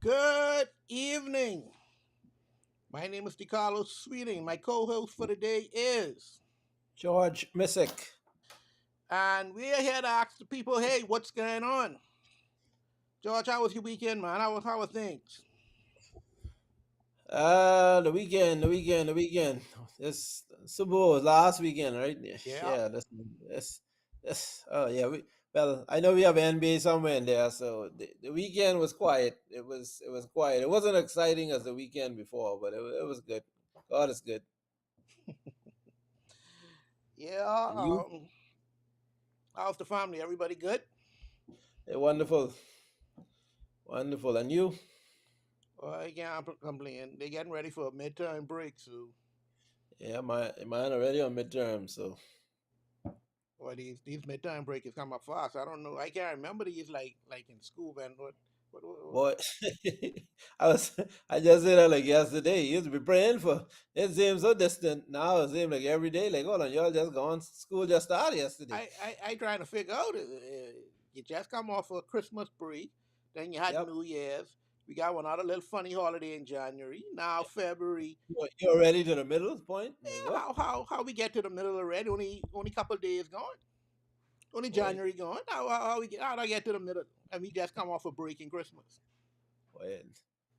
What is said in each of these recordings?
Good evening. My name is DeCarlo Sweeting. My co-host for the day is, George Missick. and we are here to ask the people, hey, what's going on? George, how was your weekend, man? How was things? The weekend. This Super Bowl was last weekend, right? Yeah, Yeah. yeah. This. Oh, yeah. Well, I know we have NBA somewhere in there, so the weekend was quiet. It was quiet. It wasn't exciting as the weekend before, but it was good. God is good. Yeah. And you? How's the family? Everybody good? Wonderful, wonderful. And you? Well, I can't complain. They're getting ready for a midterm break, so Yeah, mine already on midterm, so or these midterm break is coming up fast. I don't know. I can't remember these like in school, man. What boy, I just said that like yesterday. You used to be praying for it seems so distant. Now it seems like every day, like, hold on, y'all just gone. School just started yesterday. I trying to figure out. You just come off of Christmas break, then you had Yep. New Year's. We got one other little funny holiday in January. Now February. You're already to the middle point? Like Yeah, what? how we get to the middle already? Only couple days gone. Only Boy, January gone. How we get? How do I get to the middle? And we just come off a break in Christmas.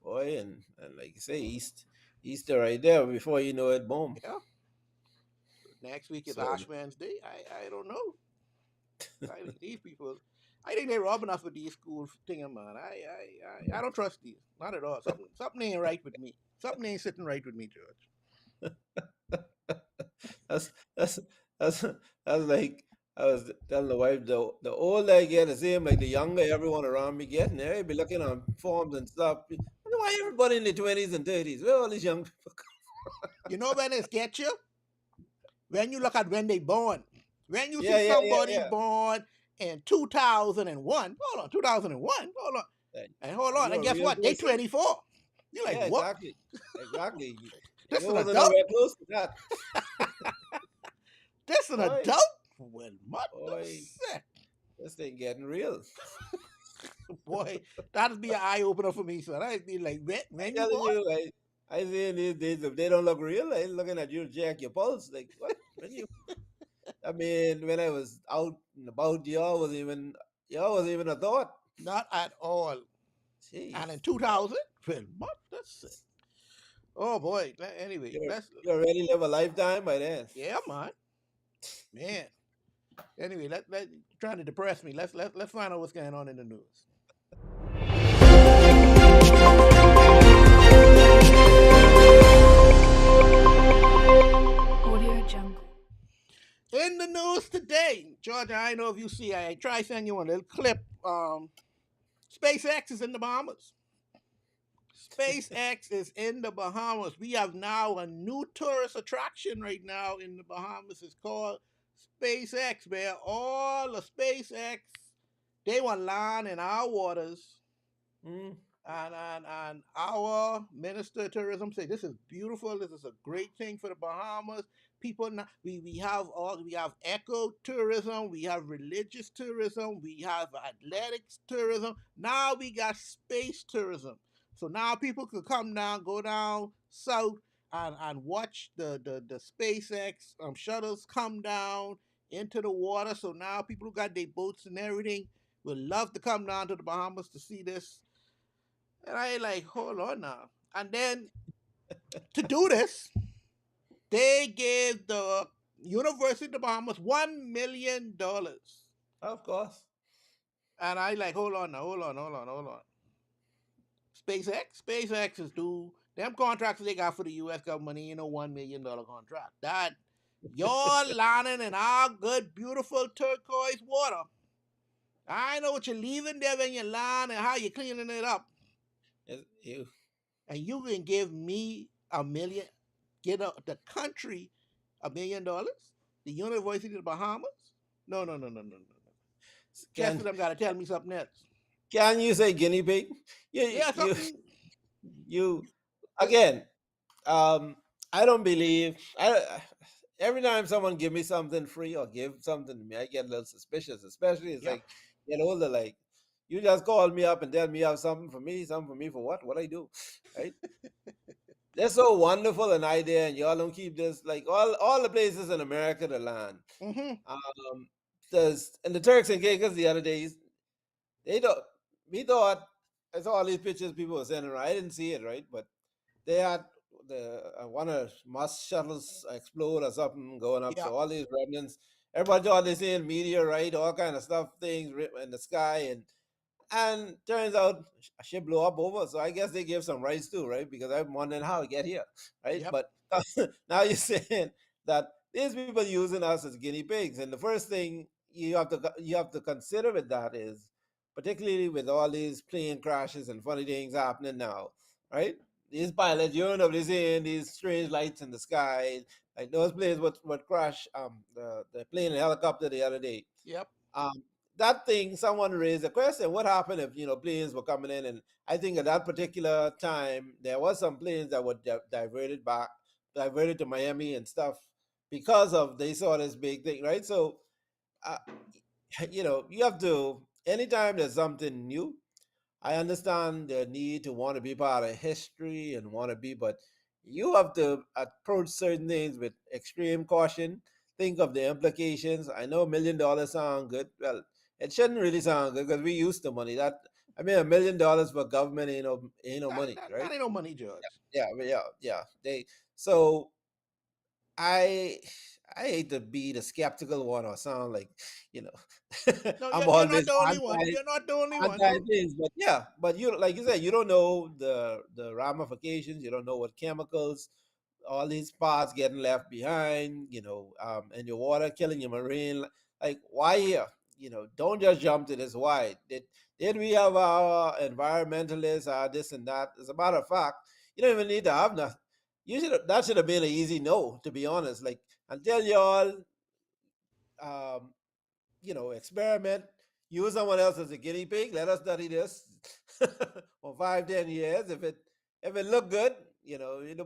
boy, and like you say, Easter right there before you know it, boom. Yeah. Next week is So Ash Wednesday. I don't know. These people. I think they're robbing us with these school thing, man. I don't trust these. Not at all. Something ain't right with me. Something ain't sitting right with me, George. that's that's that's that's like I was telling the wife, the older I get, it seems like the younger everyone around me getting. They be looking on forms and stuff. I know why everybody in their 20s and 30s. Where all these young people? You know when it get you? When you look at when they born. When you see Yeah, yeah, yeah, somebody yeah. born in 2001, hold on, 2001, hold on, Like, and hold like on, and you're a guess real what? They person. 24. You're like, Yeah, what? exactly, exactly. This You an wasn't adult? nowhere close to that, This an boy. adult? Well, what the Boy, sick? this thing getting real. Boy, that'd be an eye opener for me, son. I'd be like, when you Telling born? you, I see in these days if they don't look real, I ain't looking at you to jack your pulse. Like what? When you I mean, when I was out and about, y'all was even a thought. Not at all. And in Jeez, 2000, well, what the sick? Oh boy. Anyway, you let's. you already live a lifetime by then. Yeah, man. Anyway, let trying to depress me. Let's find out what's going on in the news. Audio Jungle. In the news today, Georgia, I know if you see, I try send you a little clip. SpaceX is in the Bahamas. SpaceX is in the Bahamas. We have now a new tourist attraction right now in the Bahamas. It's called SpaceX, where all the SpaceX they want land in our waters. Mm. And our minister of tourism say this is beautiful. This is a great thing for the Bahamas. People now, we have eco tourism, we have religious tourism, we have athletics tourism. Now we got space tourism. So now people could come down, go down south and watch the SpaceX shuttles come down into the water. So now people who got their boats and everything would love to come down to the Bahamas to see this. And I like, hold on now. And then to do this, they gave the University of the Bahamas $1 million. Of course. And I like, hold on. SpaceX is due. Them contracts they got for the US government ain't no $1 million contract. That you're landing in our good, beautiful turquoise water. I know what you're leaving there when you land and how you're cleaning it up. You. And you can give me a million, the country $1 million, the University of the Bahamas. No, no, no, no, no, no. Chest of Can them got to tell me something else. can you say guinea pig? You Yeah, you something. you again. Um, I don't believe. Every time someone give me something free or give something to me, I get a little suspicious. Especially it's Yep. like get older. Like, You just call me up and tell me you have something for me for what? What I do, right? They're so wonderful an idea, and y'all don't keep this like all the places in America to land. Mm-hmm. Um, there's and the Turks and Caicos the other days they don't. We thought I saw all these pictures people were sending around. I didn't see it right, but they had the one of Mars shuttles explode or something going up. Yeah. So all these remnants, everybody thought they seeing meteorite, all kind of stuff, things in the sky, and turns out a ship blew up over. So I guess they gave some rights too, right? Because I'm wondering how it get here, right? Yep. But now you're saying that these people using us as guinea pigs, and the first thing you have to consider with that is, particularly with all these plane crashes and funny things happening now, right? These pilots, you know, they're seeing these strange lights in the sky, like those planes what crash the plane and helicopter the other day. Yep. um, that thing, someone raised a question: what happened if planes were coming in? And I think at that particular time there was some planes that were diverted to Miami and stuff because of they saw this big thing, right? So uh, you have to anytime there's something new. I understand the need to want to be part of history and want to be, but you have to approach certain things with extreme caution. Think of the implications. I know $1 million sound good. Well, it shouldn't really sound good because we used the money. That I mean, $1 million for government ain't no That, money, that, right? that ain't no money, George. Yeah, yeah. So I I hate to be the skeptical one or sound like you know No, I'm you're not always the only one. anti You're not the only one. anti Don't. things, but yeah, but you like you said, you don't know the ramifications. You don't know what chemicals, all these parts getting left behind. In your water, killing your marine. Like why here? Don't just jump to this. Why did we have our environmentalists, our this and that? As a matter of fact, you don't even need to have nothing. That should have been an easy no, to be honest. Like until y'all um, experiment, use someone else as a guinea pig. Let us study this for 5, 10 years. If it look good,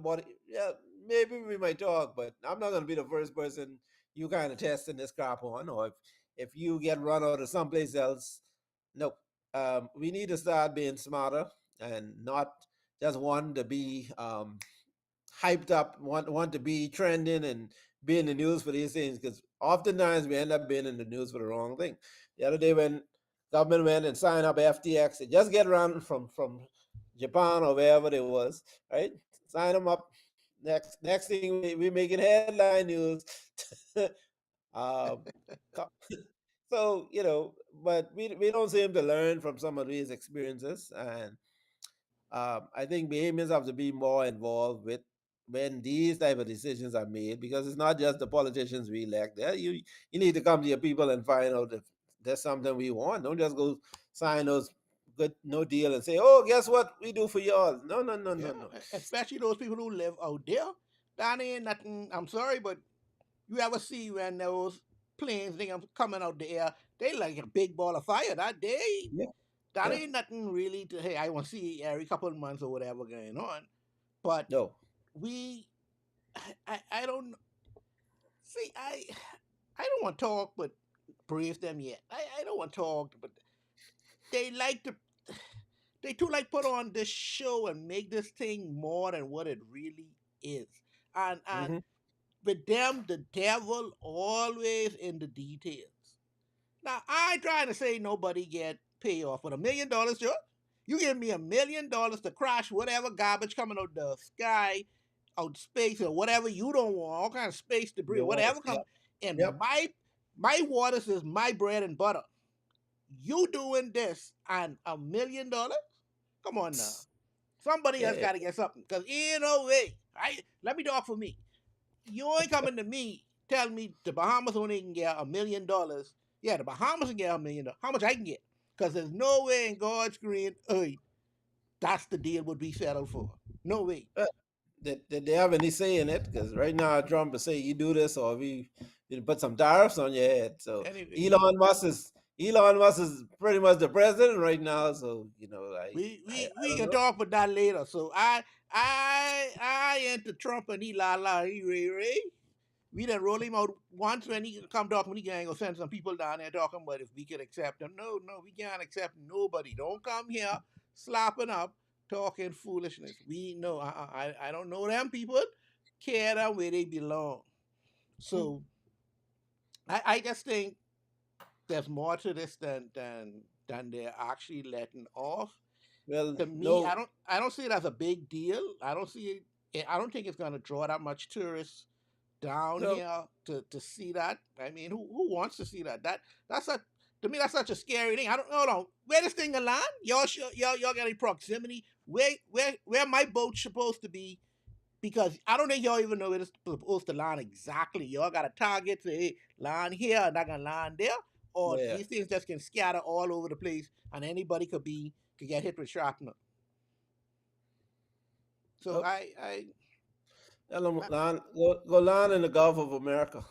body, yeah, maybe we might talk. But I'm not gonna be the first person you kind of testing this crap on, or if you get run out of someplace else. Nope. We need to start being smarter and not just want to be hyped up, want to be trending and be in the news for these things because oftentimes we end up being in the news for the wrong thing. The other day when government went and signed up FTX, it just get around from Japan or wherever it was, right? Sign them up. Next thing we making headline news. um, so but we don't seem to learn from some of these experiences, and I think Bahamians have to be more involved with when these type of decisions are made because it's not just the politicians we elect. There, you need to come to your people and find out if there's something we want. Don't just go sign those good no deal and say, "Oh, guess what? We do for y'all." No, no, no, Yeah, no, no. especially those people who live out there. That ain't nothing. I'm sorry, but you ever see when those planes they are coming out the air? They like a big ball of fire. Yeah, That yeah. ain't nothing really to. Hey, I want to see every couple of months or whatever going on. But No. we, I don't see. I don't want to talk, but praise them yet. I don't want to talk, but they like to. They too like put on this show and make this thing more than what it really is. And Hmm. with them, the devil always in the details. Now I ain't trying to say nobody get payoff, but $1 million, George. You give me $1 million to crash whatever garbage coming out the sky, out space or whatever you don't want, all kind of space debris The or waters. whatever Yep. come in Yep. my waters is my bread and butter. You doing this and $1 million? Come on now. Somebody else Yeah. got to get something. Because ain't no way. Let me talk for me. You ain't coming to me tell me the Bahamas only can get $1 million. Yeah, the Bahamas can get $1 million. How much I can get? Because there's no way in God's green earth that's the deal would be settled for. No way. Uh, did they have any say in it? Because right now Trump is saying you do this or we put some tariffs on your head. So Anyway, Elon Musk is pretty much the president right now. So I we don't can know. talk about that later. So I into Trump and he la la he ray ray. We done roll him out once when he come talking with the gang or send some people down there talking about if we could accept him. No, no, we can't accept nobody. Don't come here slapping up, talking foolishness. We know, I don't know them people. Care them where they belong. Hmm. So I just think there's more to this than they're actually letting off. Well, To me, no, I don't see it as a big deal. I don't see it. I don't think it's going to draw that much tourists down no. here to see that. I mean, who wants to see that? That's a to me that's such a scary thing. I don't hold on. Where this thing land? Y'all got any proximity? Where my boat's supposed to be? Because I don't think y'all even know where it's supposed to land exactly. Y'all got a target, say, hey, land here, and not gonna land there. Or Yeah. these things just can scatter all over the place and anybody could get hit with shrapnel. So Oh, I tell 'em land, go land in the Gulf of America.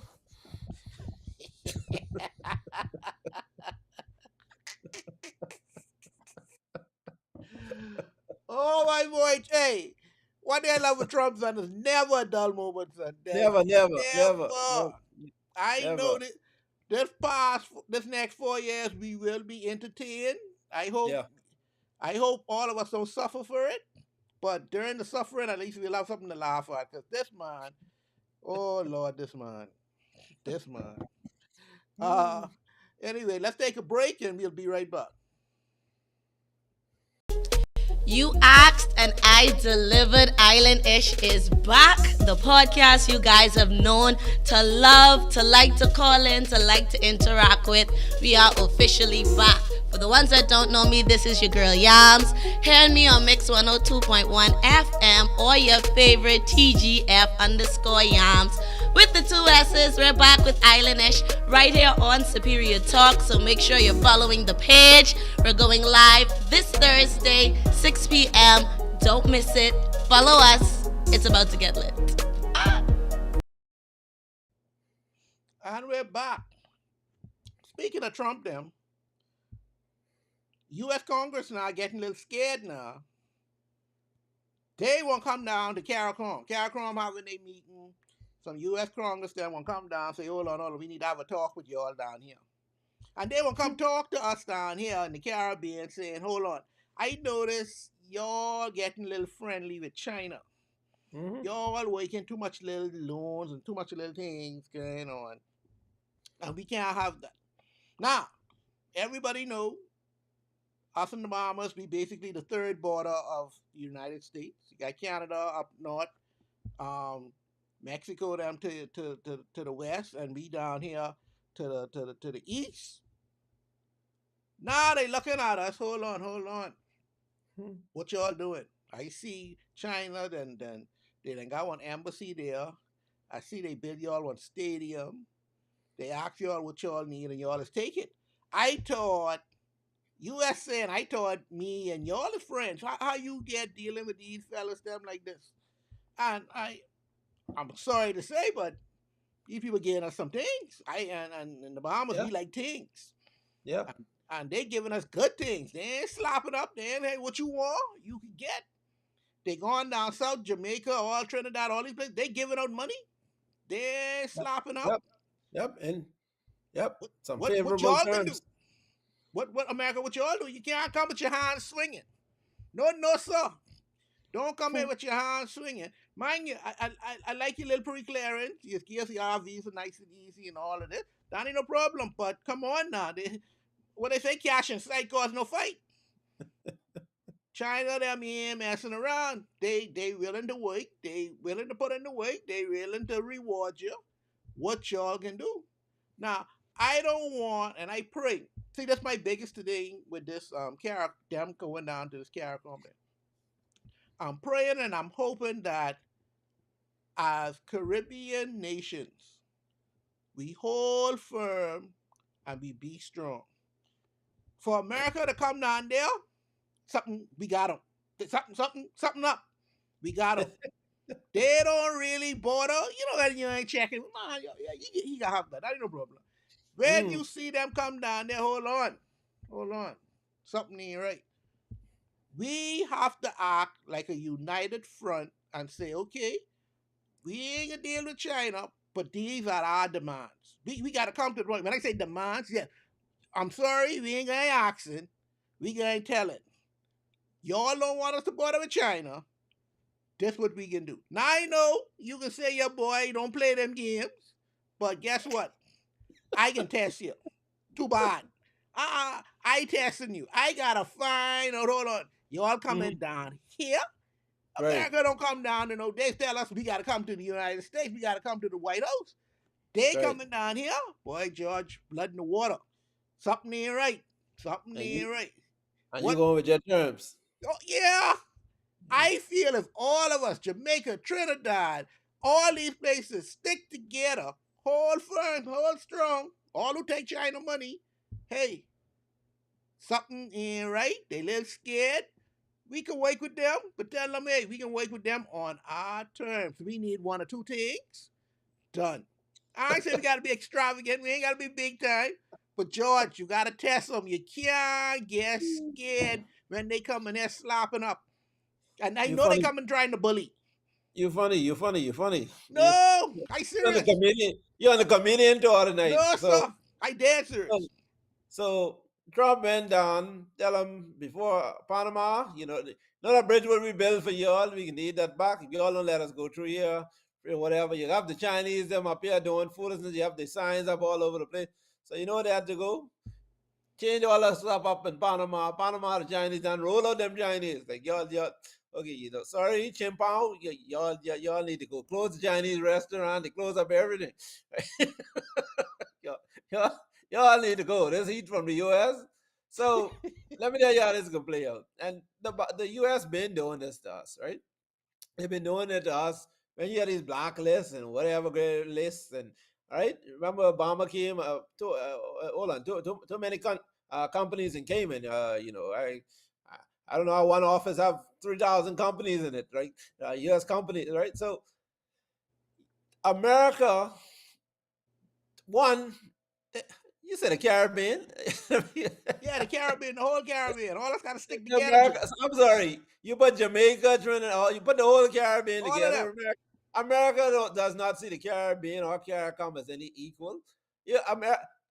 oh my boy, hey, what I love with Trump son is never a dull moment, son. There's Never, never, never, never. no, I know never. that this next 4 years we will be entertained. I hope Yeah. I hope all of us don't suffer for it. But during the suffering, at least we'll have something to laugh at. Cause this man, oh Lord, this man. Hmm. Uh, anyway, let's take a break and we'll be right back. You asked and I delivered. Island Ish is back. The podcast you guys have known to love, to like to call in, to like to interact with. We are officially back. For the ones that don't know me, this is your girl Yams. Hearing me on Mix 102.1 FM or your favorite TGF underscore Yams. With the two S's, we're back with Islanish right here on Superior Talk. So make sure you're following the page. We're going live this Thursday, 6 p.m. Don't miss it. Follow us. It's about to get lit. And we're back. Speaking of Trump, them U.S. Congress now getting a little scared now. They won't come down to CARICOM. CARICOM having a meeting. Some U.S. Congress then won't come down and say, hold on, we need to have a talk with y'all down here. And they will come talk to us down here in the Caribbean saying, hold on, I notice y'all getting a little friendly with China. Hmm. Y'all waking too much little loans and too much little things going on. And we can't have that. Now, everybody know us and the Bahamas, we basically the third border of the United States. You got Canada up north, um, Mexico down to the west, and we down here to the east. Now they looking at us. Hold on. What y'all doing? I see China, then they done got one embassy there. I see they build y'all one stadium. They ask y'all what y'all need, and y'all is take it. I thought USA, and I thought me and y'all is friends. How you get dealing with these fellas them like this? And I'm sorry to say, but these people giving us some things. And in the Bahamas Yeah. we like things. Yep. And they giving us good things. They ain't slopping up. They ain't, hey, what you want, you can get. They going down south, Jamaica, all Trinidad, all these places. They giving out money. They ain't Yep. slopping up. Yep. Yep. And yep. Some What favorable y'all can do? terms. What America? What y'all do? You can't come with your hands swinging. No, no, sir. Don't come Hmm. in with your hands swinging. Mind you, I like your little pre-clearance. You give your RVs nice and easy and all of this. That ain't no problem. But come on now. What they say, cash and sight cause no fight. China, them ain't messing around. They willing to work. They willing to put in the work. They willing to reward you. What y'all can do. Now, I don't want, and I pray. See, that's my biggest thing with this them going down to this CARICOM thing. I'm praying and I'm hoping that as Caribbean nations, we hold firm and we be strong. For America to come down there, something we got them. Something up. We got them. They don't really bother. You know that you ain't checking. Nah, you got have that. That ain't no problem. When Mm. you see them come down there, hold on. Something ain't right. We have to act like a united front and say, okay, we ain't gonna deal with China, But these are our demands. We got to come to the point. When I say demands, yeah, I'm sorry, we ain't going to action. We going to tell it. Y'all don't want us to border with China. That's what we can do. Now I know you can say your boy don't play them games, but guess what? I can test you. Too bad. I testing you. I got a fine. Hold on. Y'all Hmm. coming down here? Right. America don't come down. They tell us we got to come to the United States. We got to come to the White House. They Right. coming down here. Boy, George, blood in the water. Something ain't right. Something And ain't you right. and you What? going with your terms. Oh, yeah. I feel if all of us, Jamaica, Trinidad, all these places stick together, hold firm, hold strong, all who take China money, hey, something ain't right. They live scared. We can work with them, but tell them, hey, we can work with them on our terms. We need one or two things done. I ain't say we got to be extravagant. We ain't got to be big time. But George, you got to test them. You can't get scared when they come in there slopping up. And I You know they funny. come and trying to bully. You funny. You funny. You funny. No, I You're on the serious. comedian. You're on the comedian tour tonight. No, So sir. I dead so serious. so Trump went down. Tell him before Panama. Know that bridge will be built for y'all. We need that back. If y'all don't let us go through here, whatever. You have the Chinese them up here doing foolishness. You have the signs up all over the place. So you know they had to go change all that stuff up in Panama. Panama, the Chinese, and roll out them Chinese. Like y'all, okay, sorry, Chimpao, y'all need to go close the Chinese restaurant. They close up everything. y'all, y'all, y'all need to go. There's heat from the U.S. So let me tell you how this is gonna play out. And the U.S. been doing this to us, right? They've been doing it to us. When you have these blacklists and whatever great lists, and all right, remember Obama came hold on, too many companies in Cayman. I don't know how one office have 3,000 companies in it, right? U.S. companies, right? So America, one, eh, you said the Caribbean. Yeah, the Caribbean, the whole Caribbean. All us got to stick together America, too. I'm sorry. You put Jamaica, Trinidad, you put the whole Caribbean All of together. them. America does not see the Caribbean or CARICOM as any equal. Yeah,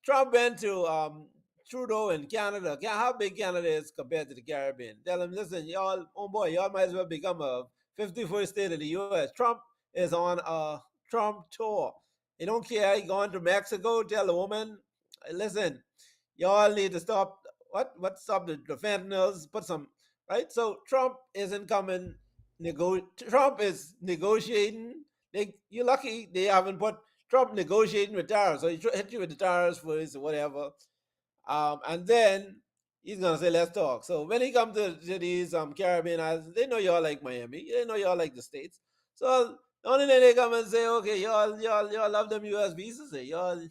Trump went to Trudeau in Canada. How big Canada is compared to the Caribbean? Tell him, listen, y'all, oh boy, y'all might as well become a 51st state of the U.S. Trump is on a Trump tour. He don't care. He going to Mexico. Tell the woman, listen, y'all need to stop. What stop the fentanyls? Put some right. So Trump isn't coming. Trump is negotiating. You're lucky they haven't put Trump negotiating with tariffs. So he hit you with the tariffs first or whatever, and then he's gonna say, "Let's talk." So when he comes to these Caribbean islands, they know y'all like Miami. They know y'all like the states. So the only thing they come and say, "Okay, y'all love them U.S. visas. Say y'all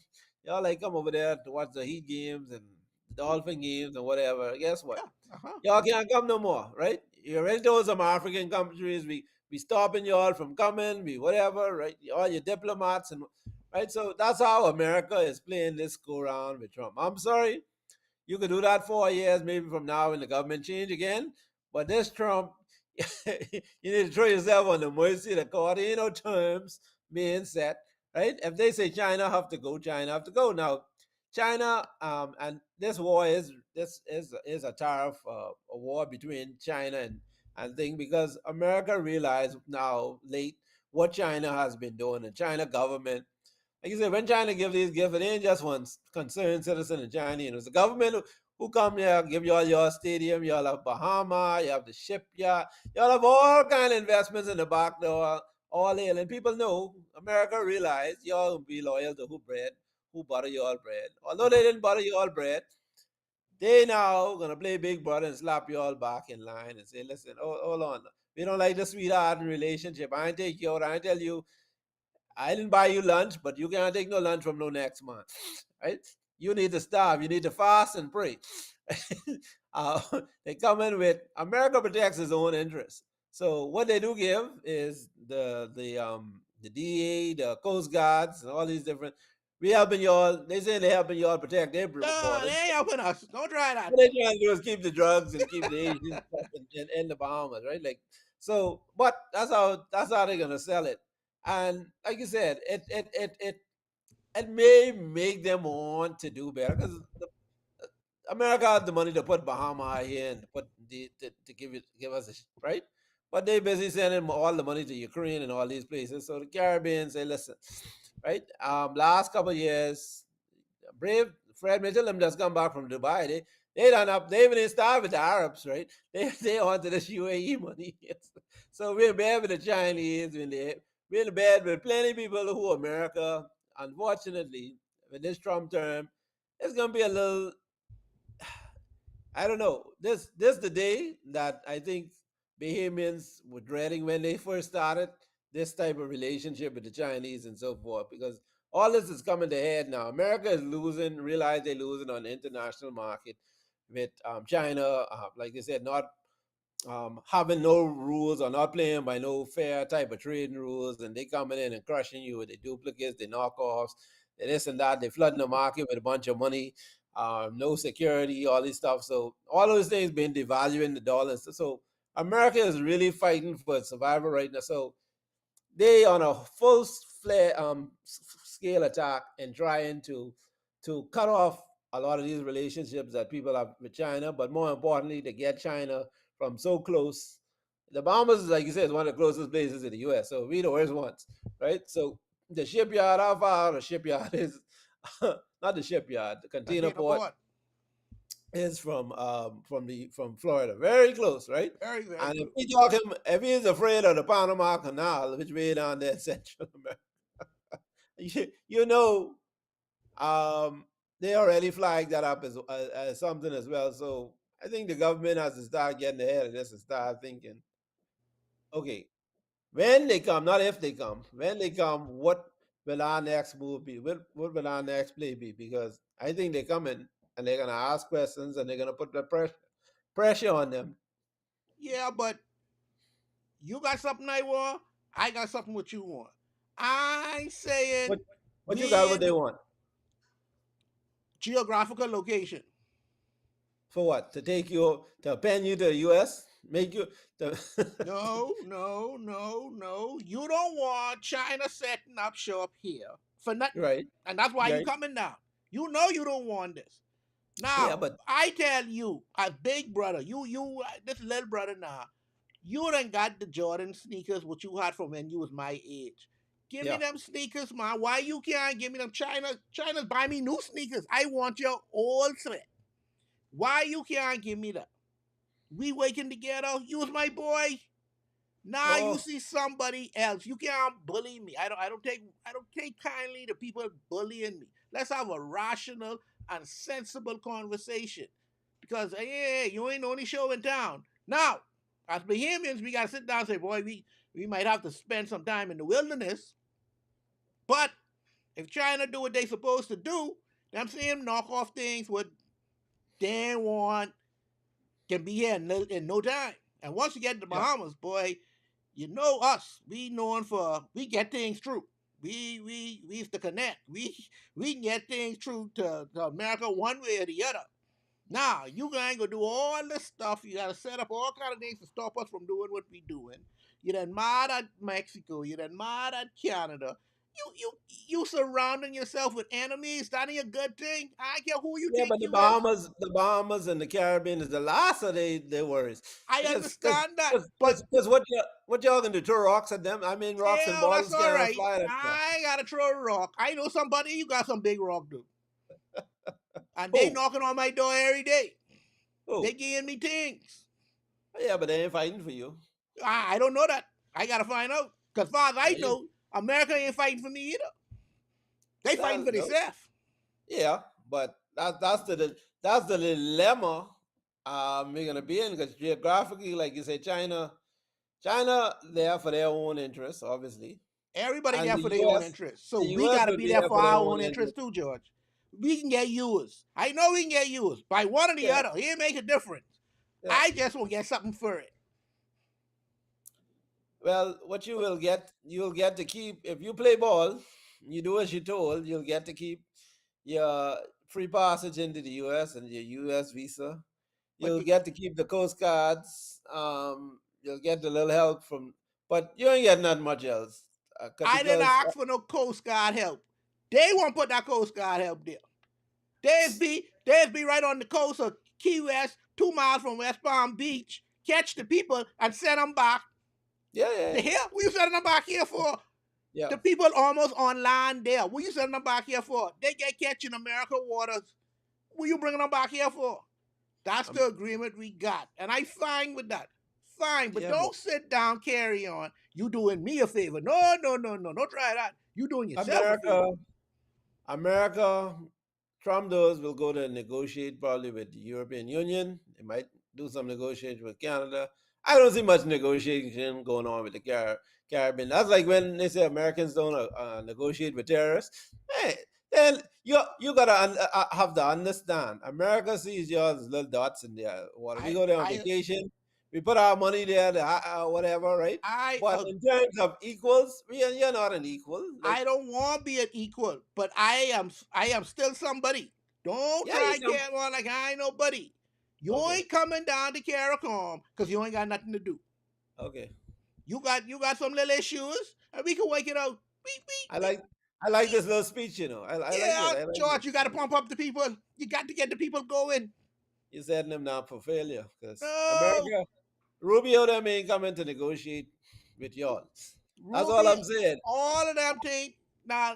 like come over there to watch the Heat games and the Dolphin games and whatever." Guess what? Yeah. Uh-huh. Y'all can't come no more, right? You already told some African countries we stopping y'all from coming, we whatever, right? All your diplomats and right. So that's how America is playing this go round with Trump. I'm sorry, you could do that 4 years, maybe from now when the government change again. But this Trump, you need to throw yourself on the mercy of the court. Ain't no terms being set, right? If they say China have to go, China have to go. Now, China, and this war is a tariff, a war between China and thing because America realized now late what China has been doing, and China government like you said, when China give these gifts, it ain't just one concerned citizen in China. It's the government who come here, give you all your stadium, you all have Bahama, you have the shipyard, you all have all kind of investments in the back door, all in. And people know, America realize y'all be loyal to who butter your bread. Although they didn't butter your bread, they now gonna play big brother and slap you all back in line and say, listen, hold on. We don't like the sweetheart relationship. I ain't take you out. I ain't tell you I didn't buy you lunch, but you can't take no lunch from no next month, right? You need to starve. You need to fast and pray. uh, they come in with America protects its own interests. So what they do give is the DA, the Coast Guards, and all these different. We helping y'all. They say they helping y'all protect their No, they borders. ain't helping us. Don't try that. What they trying to do is keep the drugs and keep the Asian stuff in the Bahamas, right? Like so. But that's how they're gonna sell it. And like you said, it may make them want to do better because America has the money to put Bahama here and put to give us right, but they busy sending all the money to Ukraine and all these places. So the Caribbean say, listen, right? Last couple of years, Brave Fred Mitchell them just come back from Dubai. They done up. They even started with the Arabs, right? They onto this UAE money. So we're bad with the Chinese. We're in bad with plenty of people who America. Unfortunately, with this Trump term, it's gonna be a little. I don't know. This the day that I think Bahamians were dreading when they first started this type of relationship with the Chinese and so forth, because all this is coming to head now. America is losing, realize they're losing on the international market with China, like they said, not having no rules or not playing by no fair type of trading rules, and they coming in and crushing you with the duplicates, the knockoffs, the this and that. They flooding the market with a bunch of money, no security, all this stuff. So all those things been devaluing the dollar. So America is really fighting for survival right now. So they on a full scale attack and trying to cut off a lot of these relationships that people have with China, but more importantly, to get China from so close. The Bahamas, like you said, is one of the closest places in the U.S., so we the worst ones, right? So the shipyard, how far the shipyard is, not the shipyard, the container Container port port. is from Florida, very close, right? Very, very And if close. we talking, if he's afraid of the Panama Canal, which way down there in Central America, you know, they already flagged that up as something as well. So I think the government has to start getting ahead of this and start thinking, okay, when they come, not if they come, when they come, what will our next move be? What will our next play be? Because I think they're coming and they're gonna ask questions and they're gonna put the pressure on them. Yeah, but you got something I want. I got something what you want. I What saying what you got? What we they want geographical location. for what? To take you to pen you to the U.S. Make you to No, no, no, no. You don't want China setting up shop here for nothing. right, And that's why you right. coming down. You know you don't want this. Yeah, Now, but I tell you, as big brother, this little brother now, you done got the Jordan sneakers what you had from when you was my age. Give me yeah. them sneakers, man. Why you can't give me them China's buy me new sneakers. I want your old set. Why you can't give me that? We working together. You was my boy. Now you Oh, see somebody else. You can't bully me. I don't take kindly to people bullying me. Let's have a rational and sensible conversation. Because hey, you ain't the only show in town. Now, as Bahamians, we gotta sit down and say, boy, we might have to spend some time in the wilderness. But if China do what they supposed to do, I'm saying knock off things what they want can be here in no time. And once you get to the yeah. Bahamas, boy, you know us. We known for we get things through. We used to connect. We can get things through to America one way or the other. Now you ain't gonna do all this stuff. You gotta set up all kind of things to stop us from doing what we doing. You done mad at Mexico. You done mad at Canada. You surrounding yourself with enemies. That ain't a good thing. I don't care who you Yeah, think but you is. The Bahamas and the Caribbean is the last of their worries. I Because understand that, but what y'all gonna do? Throw rocks at them? I mean, rocks and hell, that's bottles all can't right. fly that far. I gotta throw a rock. I know somebody. You got some big rock, dude, and they Who? knocking on my door every day. They Who? giving me things. Yeah, but they ain't fighting for you. I don't know that. I gotta find out. Cause far as I Yeah, know, America ain't fighting for me either. They fighting well, for no. themselves. Yeah, but that's the dilemma we're gonna be in because geographically, like you say, China there for their own interests, obviously, Everybody and there for their own interests. So the we U.S. gotta will be be there there for for their our own own interests interests. too, George. We can get yours. I know we can get yours. By one or the Yeah, other. It make a difference. yeah. I just will get something for it. Well, what you'll get to keep if you play ball, you do as you're told. You'll get to keep your free passage into the U.S. and your U.S. visa. But You'll get to keep the Coast Guards. You'll get a little help from, but you ain't getting that much else. I didn't because ask for no Coast Guard help. They won't put that Coast Guard help there. They'd be right on the coast of Key West, 2 miles from West Palm Beach, catch the people and send them back yeah, to yeah, here. What you sending them back here for? yeah. The people almost on land there. What you sending them back here for? They get catch in American waters. What you bringing them back here for? That's Um, the agreement we got. And I fine with that. Fine, but yeah, but don't sit down, carry on. You doing me a favor. No, no, no, no. Don't try that. You doing yourself a favor. America, America, Trump those will go to negotiate probably with the European Union. They might do some negotiation with Canada. I don't see much negotiation going on with the Caribbean. That's like when they say Americans don't negotiate with terrorists. Hey, then you gotta have to understand. America sees you as little dots in there. What we I go there on I vacation, we put our money there, whatever, right? I But in terms of equals, you're not an equal. Like, I don't want to be an equal, but I am still somebody. Don't yeah, you try can. get on like I ain't nobody. You Okay, ain't coming down to CARICOM because you ain't got nothing to do. okay. You got some little issues, and we can work it out. Beep, beep, I beep, like I like beep. this little speech. I like Yeah, it. I like it. George, you got to pump up the people. You got to get the people going. You're setting them down for failure because No, America, Rubio, them ain't coming to negotiate with y'all. That's all Ruby, I'm saying. all of them think now.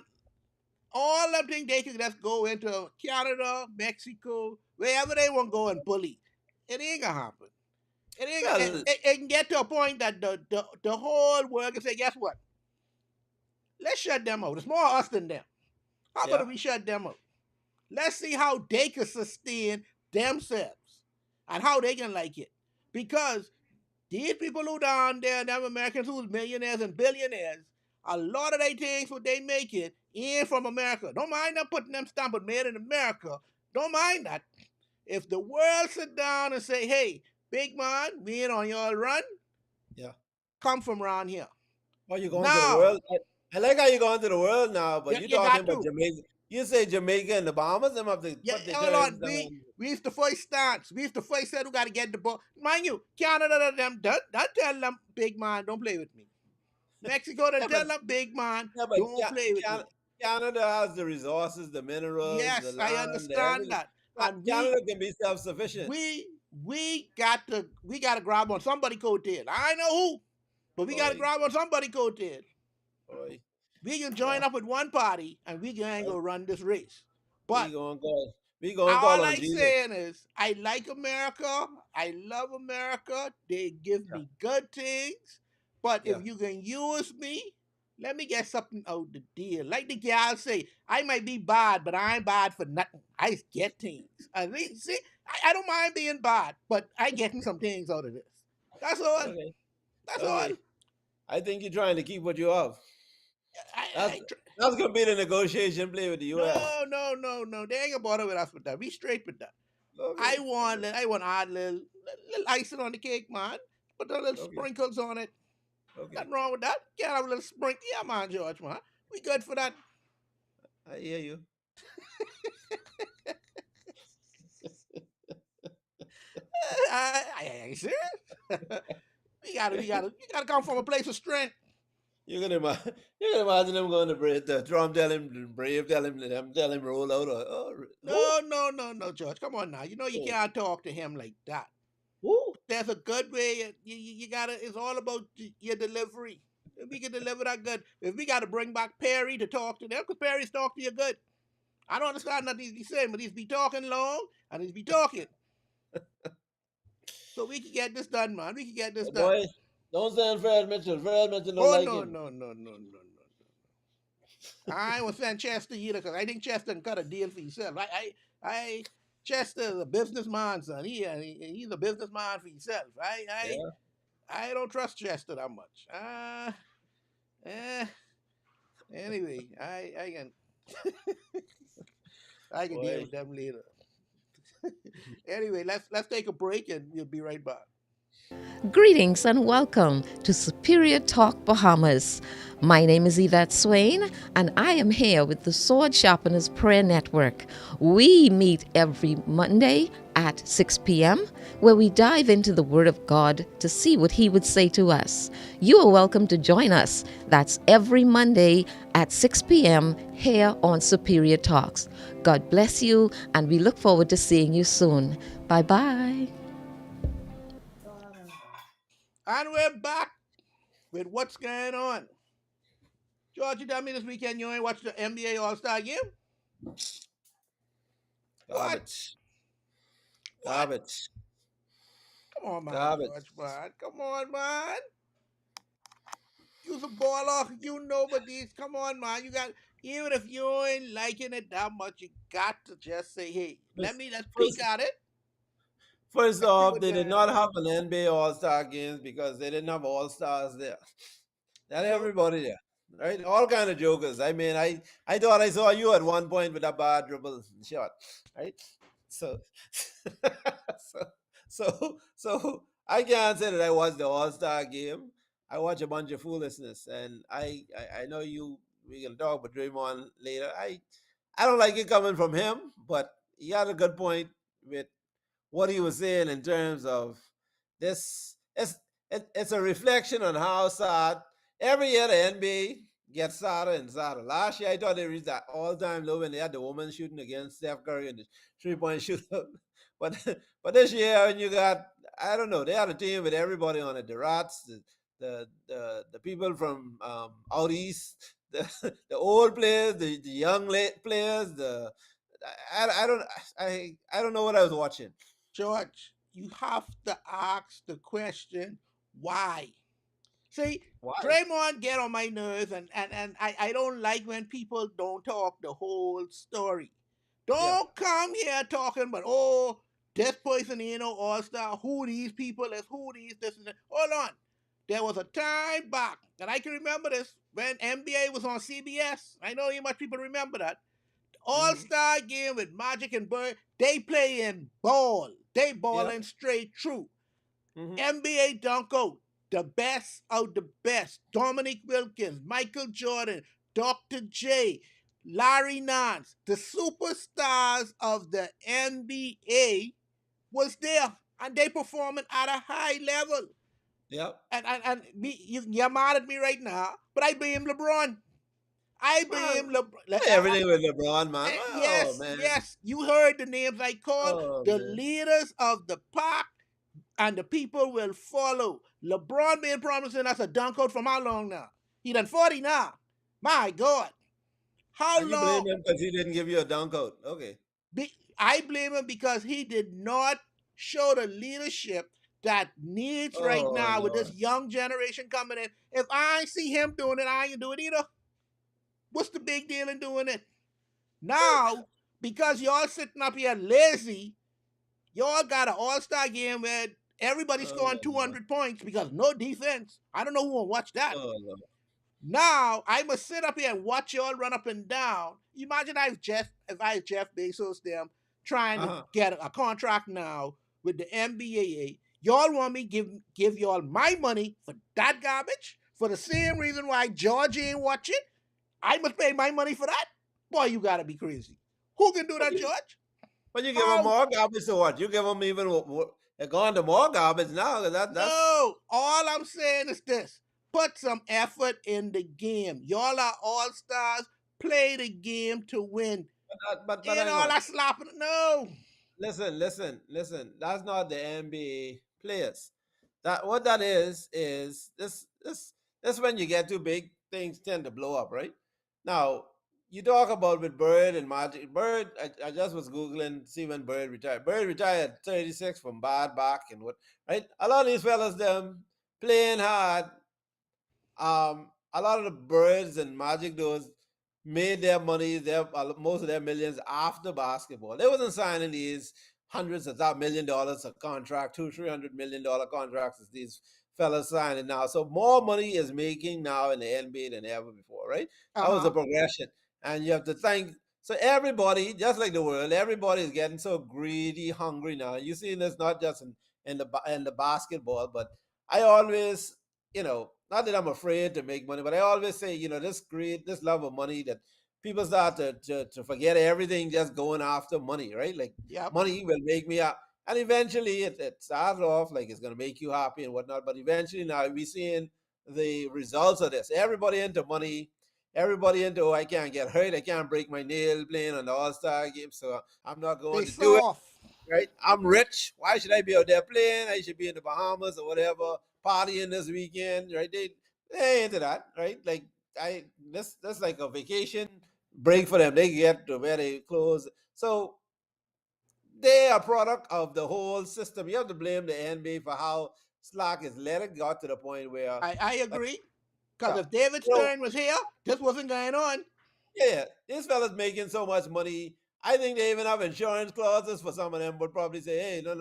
All of them think they can just go into Canada, Mexico, wherever they want to go and bully. It ain't gonna happen. It ain't. Well, It can get to a point that the whole world can say, guess what? Let's shut them out. It's more us than them. How yeah, about we shut them out? Let's see how they can sustain themselves and how they can like it. Because these people who down there, them Americans who's millionaires and billionaires, a lot of they things what they make it ain't from America. Don't mind them putting them stamp but made in America. Don't mind that. If the world sit down and say, hey, big man, we ain't on your run, yeah. come from around here. Oh, you going to the Now, world? I like how you going to the world now, but you you talking got about to. Jamaica. You say Jamaica and the Bahamas, them have to Yeah, put their hold terms on. down. We used to first stance. We used to first said we got to get the ball. Mind you, Canada them don't tell them big man don't play with me. Mexico Yeah, don't but tell them big man yeah, but don't play with me. Canada has the resources, the minerals, the Yes, I land, understand everything. that, and Canada can be self-sufficient. we we got to grab on somebody coattail. I know who, but we got to Boy, grab on somebody coattail. boy. We can Yeah, join up with one party and we can well, go run this race. we But gonna call. We gonna call all on I Jesus. saying is, I like America. I love America. They give Yeah, me good things. But if yeah. you can use me, let me get something out the deal. Like the gal say, I might be bad, but I ain't bad for nothing. I just get things. See, I don't mind being bad, but I getting some things out of this. That's all. Okay, That's all. okay. I think you're trying to keep what you have. I, That's I, that's gonna be the negotiation play with the U.S. no, no, no, no. They ain't gonna bother with us with that. We straight with that. I Okay, want okay, I want to add little icing on the cake, man. Put a little okay, sprinkles on it. okay. Nothing wrong with that. Can't have a little sprinkle. Yeah, man, George, man. We good for that. I hear you. I ain't serious. We gotta come from a place of strength. You can imagine them going to brave the drum, tell him roll out. Who? No, no, no, no, George. Come on now. You know you Oh, can't talk to him like that. who? There's a good way. You gotta. It's all about your delivery. If we can deliver that good, if we gotta bring back Perry to talk to them, because Perry's talk to you good. I don't understand nothing he's saying, but he's be talking long and he's be talking. So we can get this done, man. We can get this Oh, done. boy, don't send Fred Mitchell. Fred Mitchell don't Oh like no, him. no, no, no, no, no. I ain't gonna send Chester either because I think Chester can cut a deal for himself. Chester's a businessman, son. He's a businessman for himself. Yeah. I don't trust Chester that much. Eh, anyway, I can I can deal Boy. with them later. Anyway, let's take a break and we'll be right back. Greetings and welcome to Superior Talk Bahamas. My name is Yvette Swain, and I am here with the Sword Sharpeners Prayer Network. We meet every Monday at 6 p.m., where we dive into the Word of God to see what He would say to us. You are welcome to join us. That's every Monday at 6 p.m. here on Superior Talks. God bless you, and we look forward to seeing you soon. Bye bye. And we're back with What's Going On. George, you tell me this weekend you ain't watched the NBA All-Star game? What? Garbage. What? Garbage. Come on, man, Garbage. George, man. Come on, man. You's a baller. You know, but these, come on, man. You got, even if you ain't liking it that much, you got to just say, hey, First, let's peek first, at it. first Let's see off, what's they did going not on. have an NBA All Star games because they didn't have All Stars there. Not So, everybody there, right? All kind of jokers. I mean, I thought I saw you at one point with a bad dribble shot, right? So, so, so I can't say that I watched the All Star game. I watch a bunch of foolishness, and I know you. We can talk about Draymond later. I don't like it coming from him, but he had a good point with what he was saying in terms of this. It's a reflection on how sad every year the NBA gets sadder and sadder. Last year, I thought they reached that all-time low when they had the woman shooting against Steph Curry in the three-point shootout. But but this year, when you got, I don't know, they had a team with everybody on it. The Rats, the people from out east, the old players, the young late players. I don't know what I was watching. George, you have to ask the question, why? See, Why? Draymond get on my nerves, and I don't like when people don't talk the whole story. Yeah. Don't come here talking about, oh, this person ain't no all-star, who these people is, who these, this and that. Hold on. There was a time back, and I can remember this, when NBA was on CBS. I know you much people remember that. Hmm. All-star game with Magic and Bird, they playing ball. They Yeah. balling straight through. Hmm. NBA dunk out, the best of the best. Dominic Wilkins, Michael Jordan, Dr. J, Larry Nance, the superstars of the NBA was there, and they performing at a high level. Yeah. And me, you're mad at me right now, but I blame LeBron. I Man, blame LeBron. everything with LeBron, man. Oh Yes, man. yes, you heard the names I called. Oh The man. leaders of the pack and the people will follow. LeBron been promising us a dunk out from how long now? He done 40 now. My God. How And you blame long? him because he didn't give you a dunk out. Okay. I blame him because he did not show the leadership that needs right Oh now with this Lord. young generation coming in. If I see him doing it, I ain't do it either. What's the big deal in doing it? Now, because y'all sitting up here lazy, y'all got an all-star game where everybody's Oh scoring Lord. 200 points because no defense. I don't know who will watch that. Oh Lord. Now I must sit up here and watch y'all run up and down. Imagine if I Jeff Bezos them trying to Uh-huh. get a contract now with the NBA. Y'all want me give y'all my money for that garbage for the same reason why George ain't watching. I must pay my money for that. Boy, you gotta be crazy. Who can do But that, you George? but you give him How? more garbage to what? You give him even they're gone to more garbage now. That's No, all I'm saying is this. Put some effort in the game. Y'all are all stars. Play the game to win. but And hang all on. that slapping. No. Listen. That's not the NBA players. That what that is this when you get too big, things tend to blow up, right? Now you talk about with Bird and Magic. Bird, I just was googling see when Bird retired. Bird retired at 36 from bad back and what, right? A lot of these fellas them playing hard, a lot of the Birds and Magic those made their money, most of their millions after basketball. They wasn't signing these hundreds of $1 million a contract, $200-300 million contracts as these fellas signing now. So more money is making now in the NBA than ever before, right? Uh That was a huh. progression, and you have to thank. So everybody, just like the world, everybody is getting so greedy, hungry now. You see this not just in the basketball, but I always, not that I'm afraid to make money, but I always say, this greed, this love of money that people start to forget everything just going after money, right? Like Yep. money will make me up. And eventually it started off like it's going to make you happy and whatnot. But eventually now we're seeing the results of this. Everybody into money. Everybody into, oh, I can't get hurt. I can't break my nail playing on the All Star game. So I'm not They going to do it. soft. Right? I'm rich. Why should I be out there playing? I should be in the Bahamas or whatever, partying this weekend. Right? They into that. Right? Like I that's like a vacation break for them. They get to wear their clothes. So they are a product of the whole system. You have to blame the NBA for how slack is let it got to the point where, I like, agree. Because yeah, if David you know, Stern was here, this wasn't going on. yeah, these fellas making so much money. I think they even have insurance clauses for some of them, but probably say, hey, no,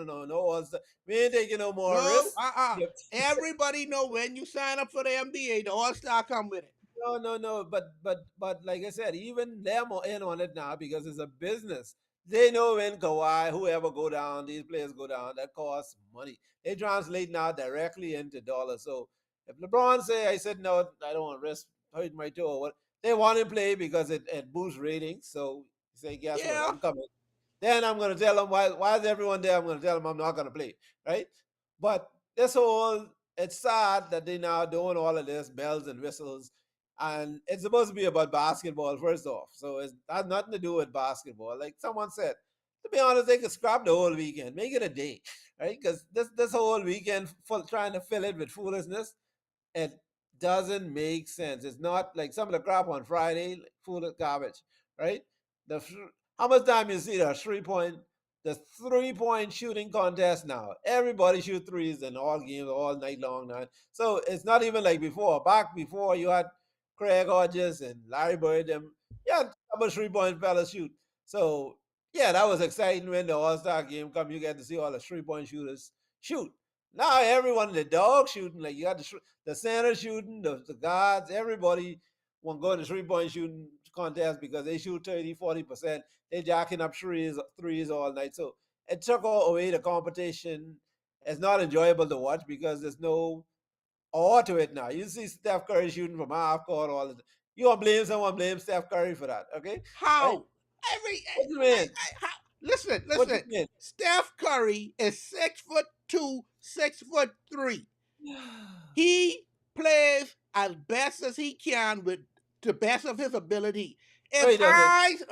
we ain't taking no more No, risks. Yep. everybody know when you sign up for the NBA, the All Star come with it. No. But like I said, even them are in on it now because it's a business. They know when Kawhi, whoever go down, these players go down, that costs money. They translate now directly into dollars. So if LeBron say, I said no, I don't want to risk hurting my toe or what, they want to play because it boosts ratings. So you say, guess what? Yeah. I'm coming. Then I'm going to tell them why is everyone there? I'm going to tell them I'm not going to play, right? But this whole it's sad that they now doing all of this bells and whistles, and it's supposed to be about basketball first off. So it has nothing to do with basketball. Like someone said, to be honest, they could scrap the whole weekend, make it a day, right? Because this whole weekend full, trying to fill it with foolishness, it doesn't make sense. It's not like some of the crap on Friday, like full of garbage, right? The how much time you see the 3 point shooting contest now? Everybody shoot threes in all games all night long now. So it's not even like before. Back before you had Craig Hodges and Larry Bird, them you had a couple 3 point fellas shoot. So yeah, that was exciting when the All Star game come. You get to see all the 3 point shooters shoot. Now everyone, the dog shooting, like you got the center shooting, the guards, everybody want to go to 3 point shooting contest because they shoot 30, 40%. They jacking up threes all night. So it took all away the competition. It's not enjoyable to watch because there's no awe to it now. You see Steph Curry shooting from half court all the time. You want to blame someone, blame Steph Curry for that, okay? Right? How? Every What do you mean? how, listen, What do listen. you mean? Steph Curry is 6'2", 6'3". He plays as best as he can with the best of his ability. No, he doesn't.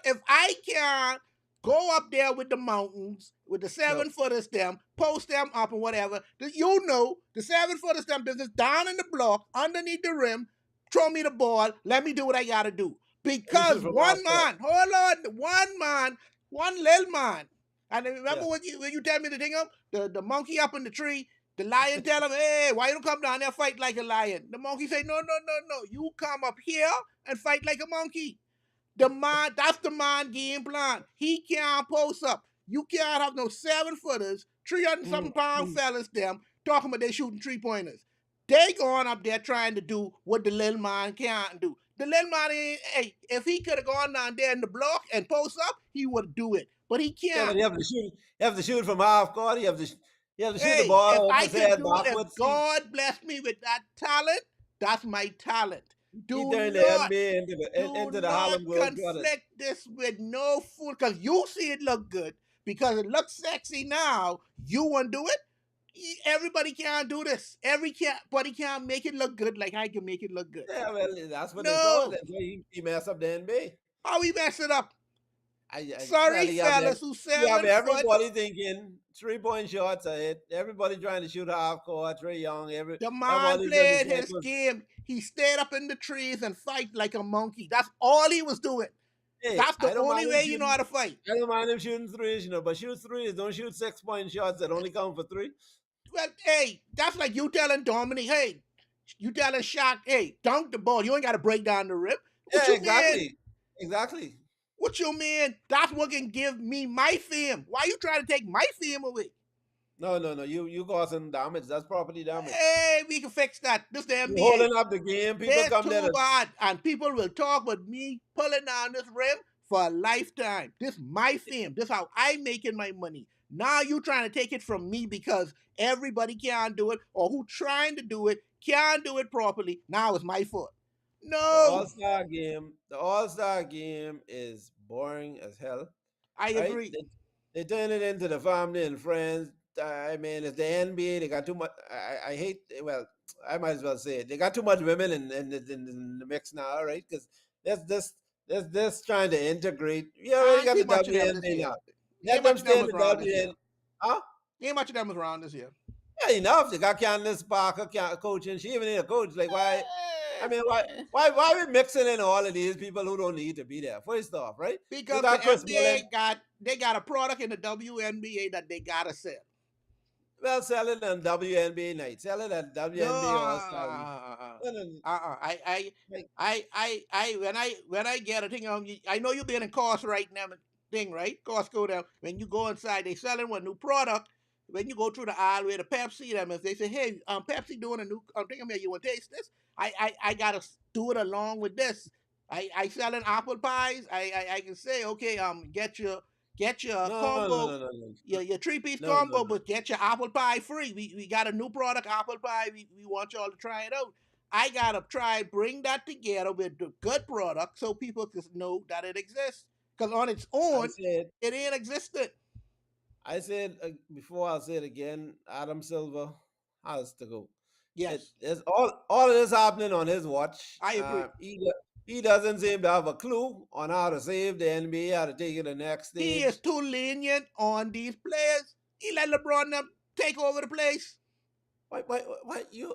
If I can go up there with the mountains with the No. 7-footers them, post them up and whatever, you know the 7-footers them business down in the block underneath the rim, throw me the ball, let me do what I gotta do. He Because shoot from half court. one little man. And remember Yeah. when you tell me the thing of the monkey up in the tree, the lion tell him, hey, why you don't come down there fight like a lion? The monkey say, no. You come up here and fight like a monkey. That's the man game plan. He can't post up. You can't have no 7-footers, 300 something pound Mm. fellas them talking about they shooting 3-pointers. They going up there trying to do what the little man can't do. The little man ain't, hey, if he could have gone down there in the block and post up, he would do it. But he Yeah, can't. but you have to shoot. You have to shoot from half court. You have to shoot the Hey, if ball over I his could head do it, if backwards. God blessed me with that talent, that's my talent. He Do turned the not, NBA do into the not Harlem Globetrotters. conflict this with no fool, because you see it look good, because it looks sexy now. You want to do it? Everybody can't do this. Everybody can't make it look good like I can make it look good. Yeah, well, that's what they thought. No. That's why he messed up the NBA. How we mess it up? Well, Sorry, fellas who you have 7 foot. everybody thinking 3 point shots are it. Everybody trying to shoot half court. Trey Young. The man Everybody doing played the his game. He stayed up in the trees and fight like a monkey. That's all he was doing. Hey, That's the I don't only mind him way you know how shooting. to fight. I don't mind him shooting threes, but shoot threes. Don't shoot 6 point shots that only count for three. Well, hey, that's like you telling Dominic, hey, you telling Shaq, hey, dunk the ball. You ain't got to break down the rim. What Yeah, you mean? exactly. What you mean? That's what can give me my fame. Why you trying to take my fame away? No. You causing damage. That's property damage. Hey, we can fix that. This the You NBA. holding up the game. People They're come there too to bad, and people will talk with me pulling down this rim for a lifetime. This my fame. This how I making my money. Now you trying to take it from me because everybody can't do it, or who trying to do it can't do it properly. Now it's my fault. the No, All Star game. The All Star game is boring as hell, I right? agree. They turn it into the family and friends. I mean, it's the NBA. They got too much. I hate. Well, I might as well say it. They got too much women in the mix now, right? Because that's trying to integrate. We already got the Ain't much of them this WNBA year. now. Let Ain't them much of them stay in was the around this year. WN. Huh? Ain't much of them was around this year. Yeah, enough. They got Candace Parker coaching. She even need a coach. Like why? I mean, why are we mixing in all of these people who don't need to be there? First off, right? You Because got the Chris NBA Mullin. got a product in the WNBA that they gotta sell. Well, sell it on WNBA night. Sell it at No, WNBA All Star Week. No, no, no. Like, when I get a thing I know you've been in course right now thing, right? Costco down. When you go inside, they selling one new product. When you go through the aisle where the Pepsi them, if they say, hey, Pepsi doing a new thing, here, you want to taste this? I gotta do it along with this. I selling apple pies. I can say, okay, get your no, no, no, combo, no, no, no, your three-piece no, no, combo, no. but get your apple pie free. We got a new product, apple pie. We want y'all to try it out. I gotta try bring that together with the good product so people can know that it exists. Because on its I own, said, it ain't existed. I said before. I'll say it again. Adam Silver has to go. Yes, It's all of this happening on his watch. I agree. He doesn't seem to have a clue on how to save the NBA, how to take it to the next He stage. is too lenient on these players. He let LeBron them take over the place Why you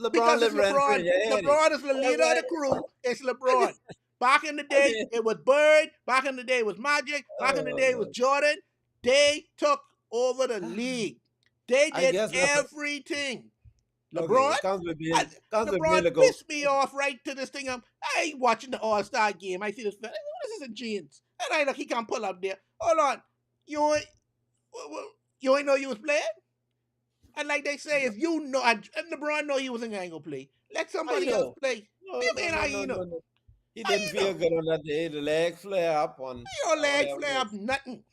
LeBron because it's live rent free in LeBron. your head? LeBron is the leader of Why, the crew. It's why, LeBron. Back in the I day, mean, it was Bird. Back in the day, it was Magic. Back in the day, it was uh, Jordan. They took over the league. They I did guess that's everything. okay. LeBron, It comes with being LeBron the goat. pissed me off right to this thing. I ain't watching the All Star game. I see this fella. What is this in jeans? And I look, he can't pull up there. Hold on, you ain't, you ain't know you was playing. And like they say, if you know, and LeBron know he wasn't gonna play, let I somebody else know. play. No, I no, mean, no, how no, you know? no, no. He How didn't you feel know? good on that day. The leg flare up on Your legs whatever it flare up, is. nothing.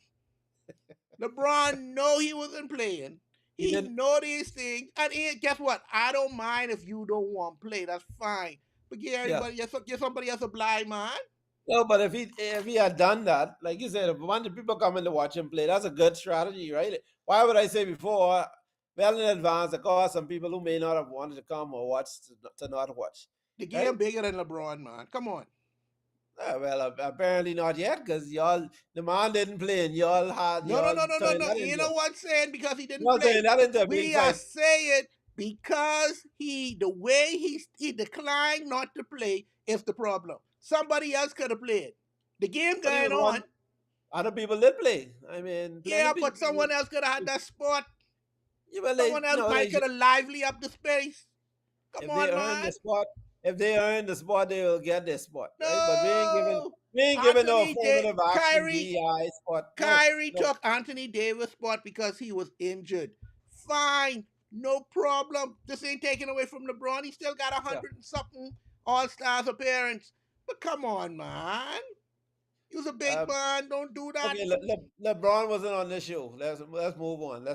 LeBron know he wasn't playing. He He didn't. know these things, and guess what? I don't mind if you don't want to play. That's fine. But Yeah. give somebody else a blind man. No, but if he had done that, like you said, if a bunch of people coming to watch him play, that's a good strategy, right? Why would I say before, well in advance, of course, some people who may not have wanted to come or watch to not watch, The right? game bigger than LeBron, man. Come on. Well, apparently not yet, because y'all the man didn't play, and No, no, y'all no, no, no, turned no. that You into know what I'm saying? Because he didn't y'all play. turned that into a big We are fight. saying because the way he declined not to play is the problem. Somebody else could have played. The game But he going was on. one. Other people did play. I mean, plenty Yeah, but people. someone else could have had that spot. You well, Someone else they might could have lively up the space. Come if they on, earn man. the spot, if they earn the spot, they will get their spot, right? But No. we ain't giving no affirmative action DEI spot. No, Kyrie no. took Anthony Davis' spot because he was injured. Fine, no problem. This ain't taken away from LeBron. He still got a Yeah. hundred and something All Stars appearance. But come on, man. He was a big Um, man. Don't do that. okay, LeBron wasn't on this show. Let's move on.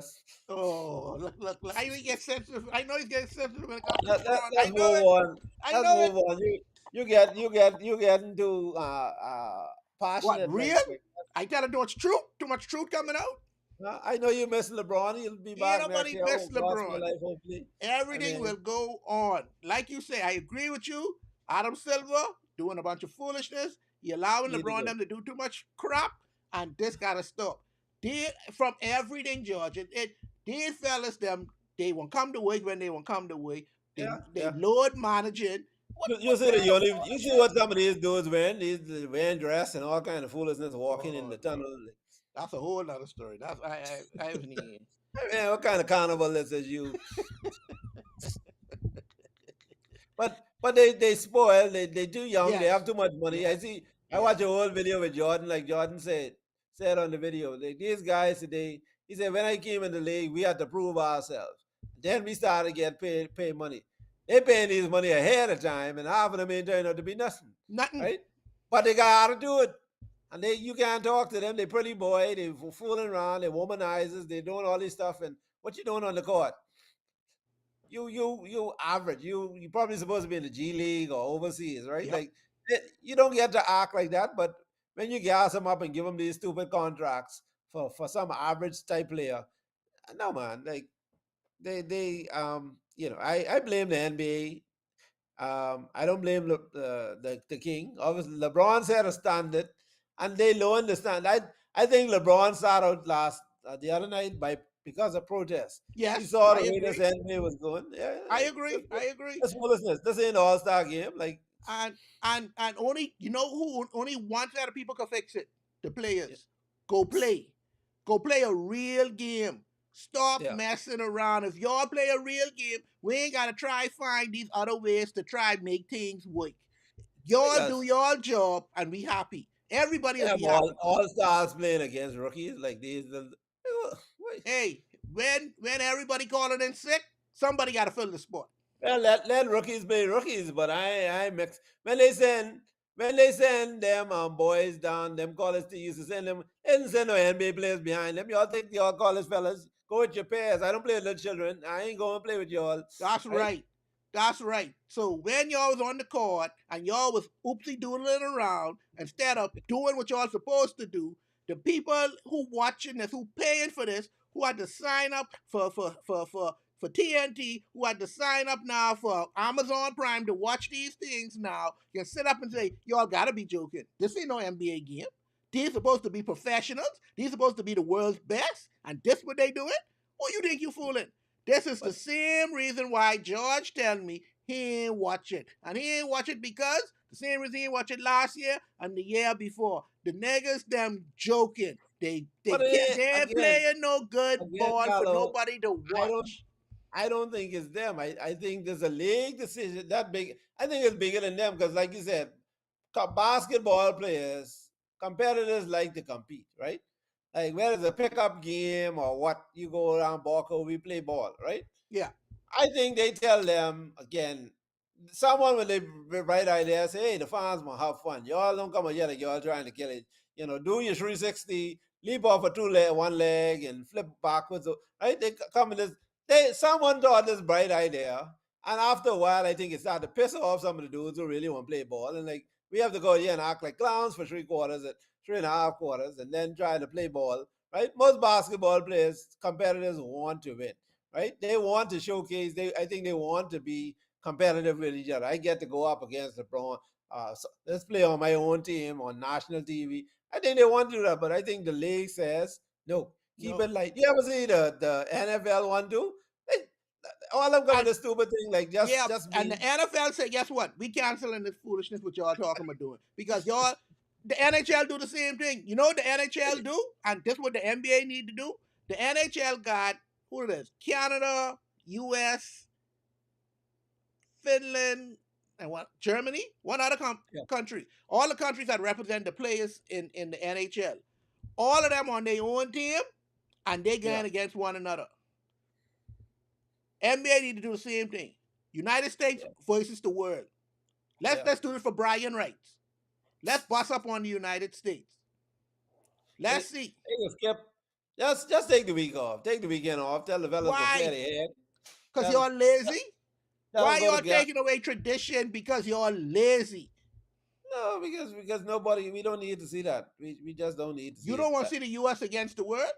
Oh, look. I know he gets sensitive. I know he's getting sensitive when it comes to LeBron. I let's know move it. on. I Let's know it. move on. You get into What, passionate real? like I tell him too much truth. Too much truth coming out. I know you miss LeBron. He'll be Ain't back next nobody year. miss Oh, God's my LeBron. life, hopefully. I Everything mean, will go on. Like you say, I agree with you. Adam Silver doing a bunch of foolishness. He allowing need to LeBron go. them to do too much crap, and this gotta stop. They from everything, George. These fellas them they won't come to work when they won't come to work. Yeah, They yeah. load managing. You What see kind of you see what some of these dudes wearing, these wearing dress and all kind of foolishness walking in oh the no. tunnel. That's a whole other story. That's I haven't even I mean, what kind of carnival is this you? But they spoil. They too young. They yes. have too much money. I Yes. see. I watch Yes. a whole video with Jordan. Like Jordan said on the video, like these guys today. He said when I came in the league, we had to prove ourselves. Then we started to get pay money. They paying these money ahead of time, and half of them ain't turning out to be nothing, Nothing. right? But they got how to do it, and you can't talk to them. They pretty boy. They fooling around. They womanizers. They doing all this stuff. And what you doing on the court? You average. You probably supposed to be in the G League or overseas, right? Yep. Like you don't get to act like that. But when you gas them up and give them these stupid contracts, for some average type player. No man, like I blame the NBA. I don't blame the king. Obviously, LeBron set a standard, and they lowered the standard. I think LeBron started out last the other night by because of protest. He Yes, saw I the way this agree. NBA was going. Yeah, I like agree. I agree. that's foolishness. This ain't an All Star game. Like And only you know who only one set of people can fix it. The yeah, players. Go play. Go play a real game. Stop yeah. messing around. If y'all play a real game, we ain't gotta try find these other ways to try make things work. Y'all do Because your job and we happy. Everybody they will have be happy. all stars playing against rookies like these. Wait. Hey, when everybody calling in sick, somebody gotta fill the spot. Well, let rookies be rookies, but I mix when they send them boys down, them college teams to send them, they didn't send no NBA players behind them. Y'all think y'all college fellas go with your pairs. I don't play with little children. I ain't going to play with y'all, That's right? right. That's right. So when y'all was on the court and y'all was oopsie doodling around instead of doing what y'all supposed to do, the people who watching this, who paying for this, who had to sign up for TNT, who had to sign up now for Amazon Prime to watch these things now, can sit up and say, y'all gotta be joking. This ain't no NBA game. These supposed to be professionals. These supposed to be the world's best. And this what they doing? Who you think you fooling? This is the But same reason why George tell me he ain't watch it. And he ain't watch it because the same reason he ain't watch it last year and the year before. The niggas them joking. but it ain't, they ain't playing no good again, ball for Gallo, nobody to I don't watch. I don't think it's them. I think there's a league decision that big. I think it's bigger than them because, like you said, basketball players, competitors like to compete, right? Like whether it's a pickup game or what, you go around Boco, we play ball, right? Yeah, I think they tell them again, someone with the right idea say, hey, the fans want to have fun. Y'all don't come here like y'all trying to kill it. Do your 360, leap off a one leg and flip backwards. Right? They come in this. Someone thought this bright idea, and after a while, I think it started to piss off some of the dudes who really want to play ball, and like we have to go here and act like clowns for 3 quarters and 3.5 quarters, and then try to play ball. Right? Most basketball players, competitors want to win, right? They want to showcase. I think they want to be competitive with each other. I get to go up against LeBron. So let's play on my own team on national TV. I think they want to do that, but I think the league says no. Keep no. it light. You ever see the NFL one too? They, all of them come with And a stupid thing like just yeah, just and the be. NFL said, guess what? We canceling this foolishness what y'all talking about doing. Because y'all the NHL do the same thing. You know what the NHL do? And this what the NBA need to do? The NHL got who it is? Canada, US, Finland, and what? Germany? One other Yeah, country. All the countries that represent the players in the NHL. All of them on their own team, and they yeah, going against one another. NBA need to do the same thing. United States yeah, versus the world. yeah. Let's do it for Brian rights. Let's bust up on the United States. They, Let's see. they just kept just take the week off. Take the weekend off. Tell the fellas go clear Why? their head. Because Tell y'all lazy? tell Why them go to y'all get. taking away tradition because y'all lazy? No, because nobody. We don't need to see that. We just don't need to You see it. don't want to see the US against the world?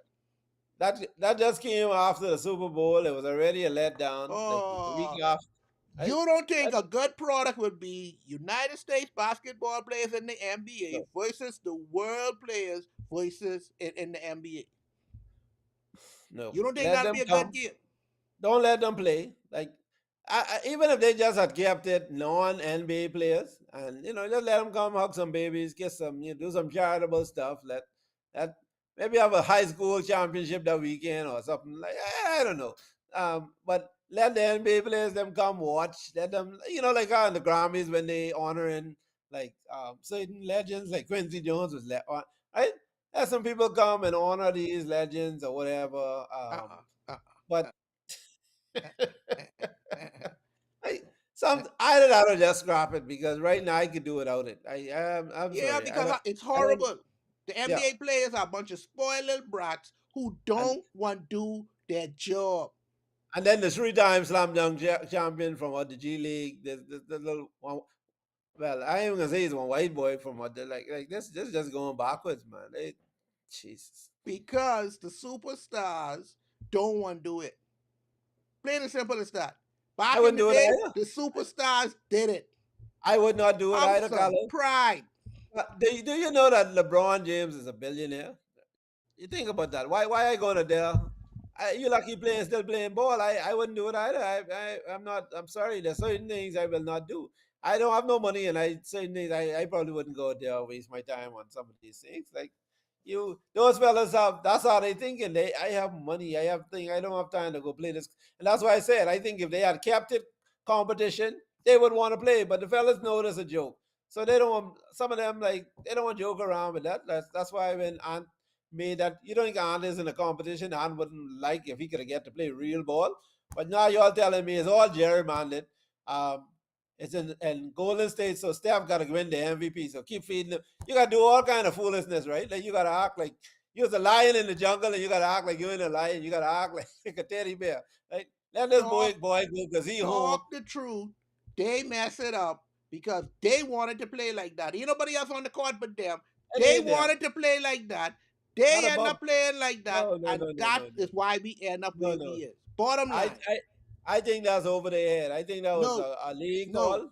That just came after the Super Bowl. It was already a letdown. Like the week Oh, after, right? you don't think That, a good product would be United States basketball players in the no, NBA versus the world players versus in the NBA? no. You don't think Let that'll them be a good come. game? Don't let them play. Like even if they just had kept it non NBA players, and just let them come hug some babies, get some, do some charitable stuff. That maybe have a high school championship that weekend or something like. I don't know. But let the NBA players them come watch. Let them, like how in the Grammys when they honoring like certain legends like Quincy Jones was right. Let some people come and honor these legends or whatever. Uh-uh. Uh-uh. But Uh, uh, uh, I uh. either that or just scrap it because right now I could do without it. I'm Yeah, sorry. because it's I don't horrible. The yeah. NBA players are a bunch of spoiled little brats who And don't want to do their job. and then the 3 time slam dunk champion from what the G League, the little one, well, I ain't gonna say he's one white boy from what like this just going backwards, man. Jesus. because the superstars don't want to do it. Plain and simple as that. I Back in wouldn't the do it day, either. the superstars did it. I would not do it Have either, some Carlos. pride. Do you know that LeBron James is a billionaire? You think about that. Why I going to there? You lucky playing still playing ball. I wouldn't do it either. I'm not. I'm sorry. There's certain things I will not do. I don't have no money, and I certain things I probably wouldn't go there waste my time on some of these things. Like those fellas have. That's how they thinking. I have money. I have thing. I don't have time to go play this. And that's why I said I think if they had kept it competition, they would want to play. But the fellas know it's a joke, so they don't. Some of them like they don't want to joke around with that. That's why when Ant made that, you don't think Ant is in a competition, Ant wouldn't like if he could get to play real ball. But now you're telling me it's all gerrymandered. Um, it's in Golden State, so Steph got to win the MVP. So keep feeding them. You got to do all kind of foolishness, right? Like you got to act like you're a lion in the jungle, and you got to act like you're in a lion. You got to act like a teddy bear. Like let this boy Talk, go because he home. talk the truth. They mess it up because they wanted to play like that. Ain't nobody else on the court but them. It They ain't them. wanted to play like that. They Not end above. up playing like that, No, no, and no, no, that no, no, is why we end up no, where no. we is. Bottom I, line. I, I think that's over the head. I think that was No, a league no, call.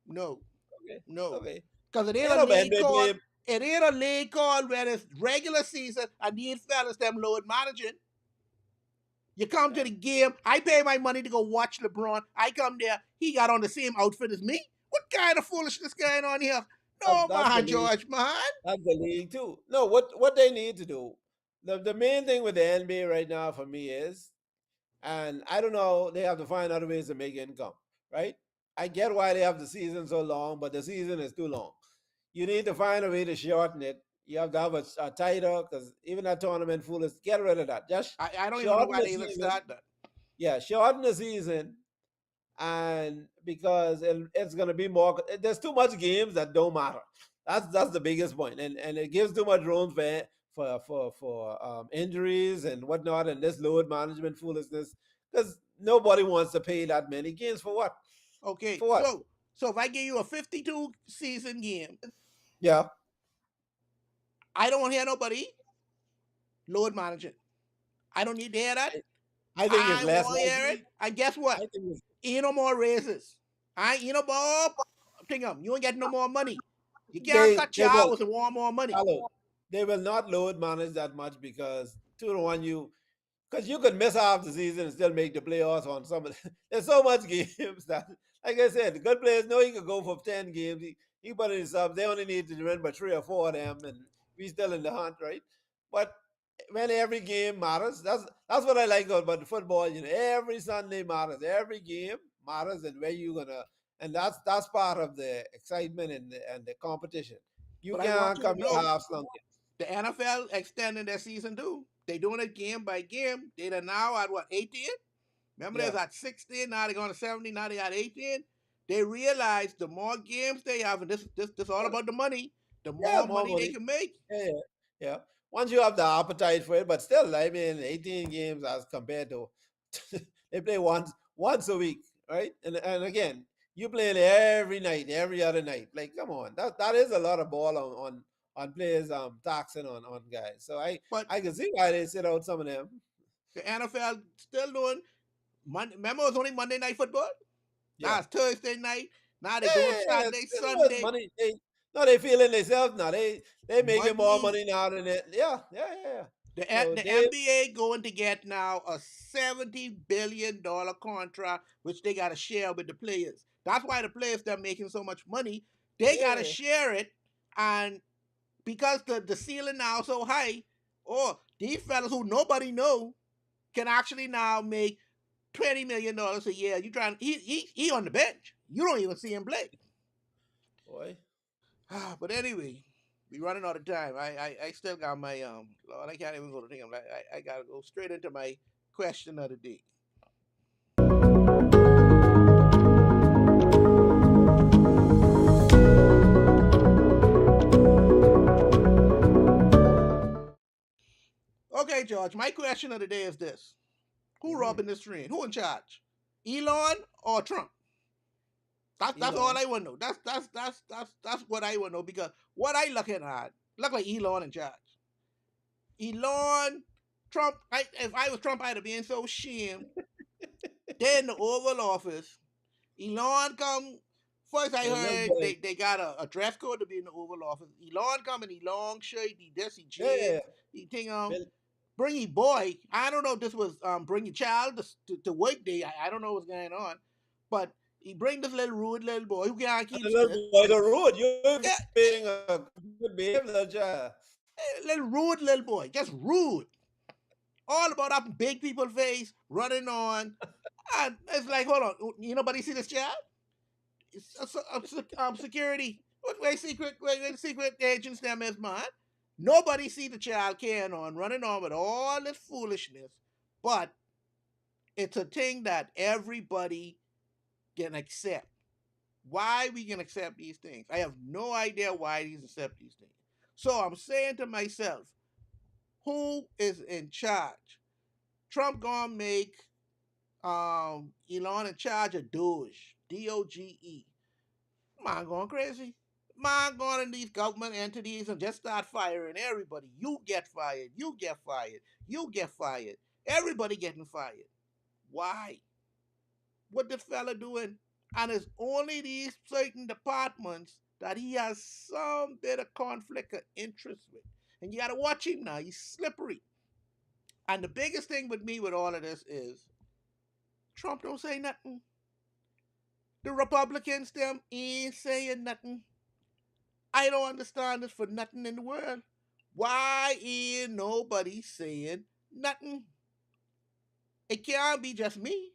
no, Okay, no. okay. Because it ain't Ain't a no league NBA call. play. It ain't a league call when it's regular season and these fellas them load managing. You come to the game. I pay my money to go watch LeBron. I come there. He got on the same outfit as me. What kind of foolishness going on here? No, That's the man, league. George, man. That's the league too. No, what they need to do. The main thing with the NBA right now for me is, and I don't know, they have to find other ways to make income, right? I get why they have the season so long, but the season is too long. You need to find a way to shorten it. You have to have a tighter, because even that tournament fool is get rid of that. Just I don't even know shorten why the they even season. start that. Yeah, shorten the season, and because it's going to be more, there's too much games that don't matter. That's the biggest point, and it gives too much room for injuries and whatnot, and this load management foolishness, because nobody wants to pay that many games for what? Okay, For what? so if I give you a 52 season game, Yeah, I don't hear nobody load managing. I don't need to hear that. I think it's I less won't hear it. likely. And guess I what? think it's Ain't no more raises. I ain't no more thing up. You ain't get no more money. You can't they cut they your will hours and want more money. follow. They will not load manage that much because 2 to 1 because you could miss half the season and still make the playoffs on some of the, there's so much games that, like I said, the good players know he could go for 10 games. He put in his subs. They only need to win by 3 or 4 of them, and we still in the hunt, right? But when every game matters, that's what I like about the football. Every Sunday matters. Every game matters, and where you gonna, and that's part of the excitement and the competition. You But I want can't you to come here know half slunk. the NFL extending their season too. They doing it game by game. They are now at what 18? Remember they Yeah, was at 16. Now they're going to 70. Now they at 18. They realize the more games they have, and this all yeah, about the money. The yeah, more more money they money. can make. Yeah, yeah, yeah. Once you have the appetite for it, but still, I mean, 18 games as compared to they play once a week, right? And again, you playing every night, every other night. Like, come on, that is a lot of ball on players taxing on guys. So I But I can see why they sit out some of them. the NFL still doing. Remember, it was only Monday Night Football. Now Yeah. it's Thursday night. Now they Yeah, doing yeah, yeah. Saturday, They know it's Sunday. money. They feeling themselves now. They making more Money. money now than it. Yeah, yeah, yeah, yeah. So The they NBA going to get now a $70 billion contract, which they got to share with the players. That's why the players they're making so much money. They got to yeah. share it, and because the ceiling now so high, oh, these fellas who nobody know can actually now make $20 million a year. You trying he on the bench. You don't even see him play. Boy. But anyway, we running out of time. I still got my Lord, I can't even go to think. I gotta go straight into my question of the day. Okay, George, my question of the day is this: Who Hmm. robbing this train? Who in charge? Elon or Trump? That's all Elon. I want to know. That's what I want to know because what I looking at look like Elon in charge. Elon, Trump. If I was Trump, I'd have been so ashamed. They're in the Oval Office. Elon come. First, I The little heard boy. they got a dress code to be in the Oval Office. Elon come in he long shirt, he this, he Yeah, yeah, jeans, yeah. he thing Bill, bring your boy. I don't know if this was bring your child to work day. I don't know what's going on, but he bring this little rude little boy who can't and keep the still. little boy the road. You're Yeah, being a good behaved little child. little rude little boy, just rude. All about up in big people face, running on. And it's like, hold on, you nobody see this child? Security. Where secret agents them is, man. Nobody see the child carrying on, running on with all this foolishness. But it's a thing that everybody can accept. Why we can accept these things? I have no idea why these accept these things. So I'm saying to myself, who is in charge? Trump gonna make Elon in charge of Doge, DOGE. Man going crazy. Man going in these government entities and just start firing everybody. You get fired. You get fired. You get fired. Everybody getting fired. Why? What this fella doing? And it's only these certain departments that he has some bit of conflict of interest with. And you gotta watch him now. He's slippery. And the biggest thing with me with all of this is Trump don't say nothing. The Republicans them ain't saying nothing. I don't understand this for nothing in the world. Why ain't nobody saying nothing? It can't be just me.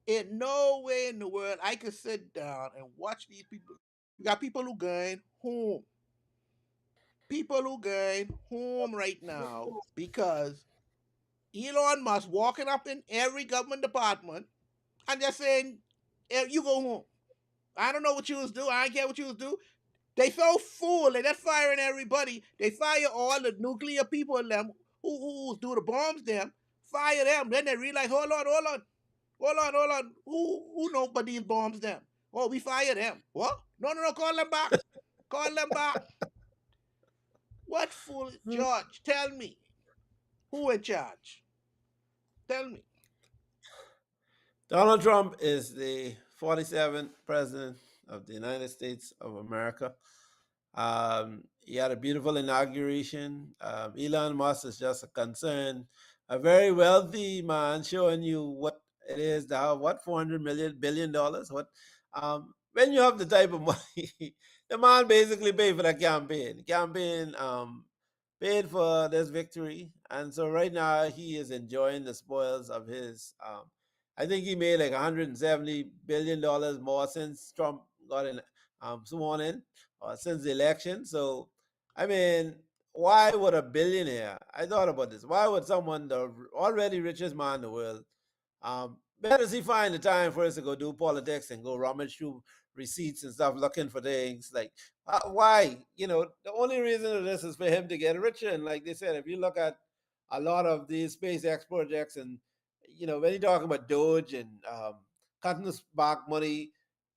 In no way in the world I could sit down and watch these people. You got people who going home. People who going home right now because Elon Musk walking up in every government department and just saying, you go home. I don't know what you was do. I don't care what you was do. They so full. They just firing everybody. They fire all the nuclear people in them who do the bombs them. Fire them. Then they realize, hold on. Who know but these bombs them? Oh, we fire them. What? No. Call them back. Call them back. What fool, George? Tell me, who in charge? Tell me. Donald Trump is the 47th president of the United States of America. He had a beautiful inauguration. Elon Musk is just a concern, a very wealthy man, showing you what it is to have what $400 billion. What when you have the type of money, the man basically paid for the campaign. The campaign paid for this victory, and so right now he is enjoying the spoils of his. I think he made like $170 billion more since Trump got in, sworn in since the election. So, I mean, why would a billionaire? I thought about this. Why would someone, the already richest man in the world, where does he find the time for us to go do politics and go rummage through receipts and stuff, looking for things like why? The only reason of this is for him to get richer. And like they said, if you look at a lot of these SpaceX projects, and when you talk about Doge and cutting this back money,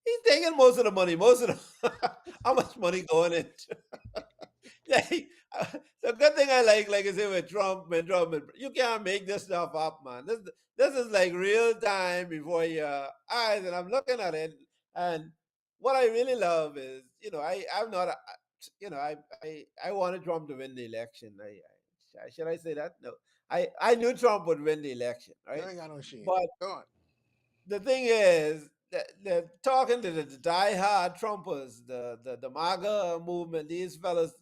he's taking most of the money. Most of the how much money going into like, the good thing I like I say with Trump and Trump, you can't make this stuff up, man. This is like real time before your eyes, and I'm looking at it, and what I really love is, I'm not, I wanted Trump to win the election. Should I say that? No, I knew Trump would win the election, You right? ain't got no shame. But Go on. the thing is that they're talking to the diehard Trumpers, the MAGA movement. These fellas,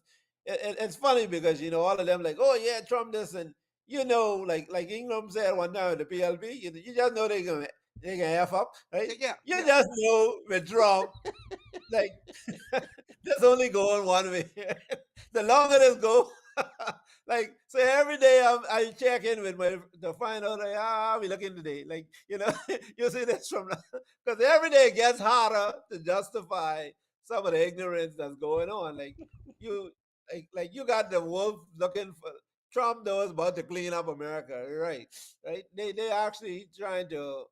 it's funny because all of them like, oh yeah, Trump this, and like Ingram said one time at the PLP, you just know they gonna f up, right? Yeah. You just know with Trump, like that's only going one way. The longer this go, like so every day I check in with my to find out like we looking today. Like you see this from because every day it gets harder to justify some of the ignorance that's going on. Like you like you got the wolf looking for Trump though is about to clean up America, right? Right? They actually trying to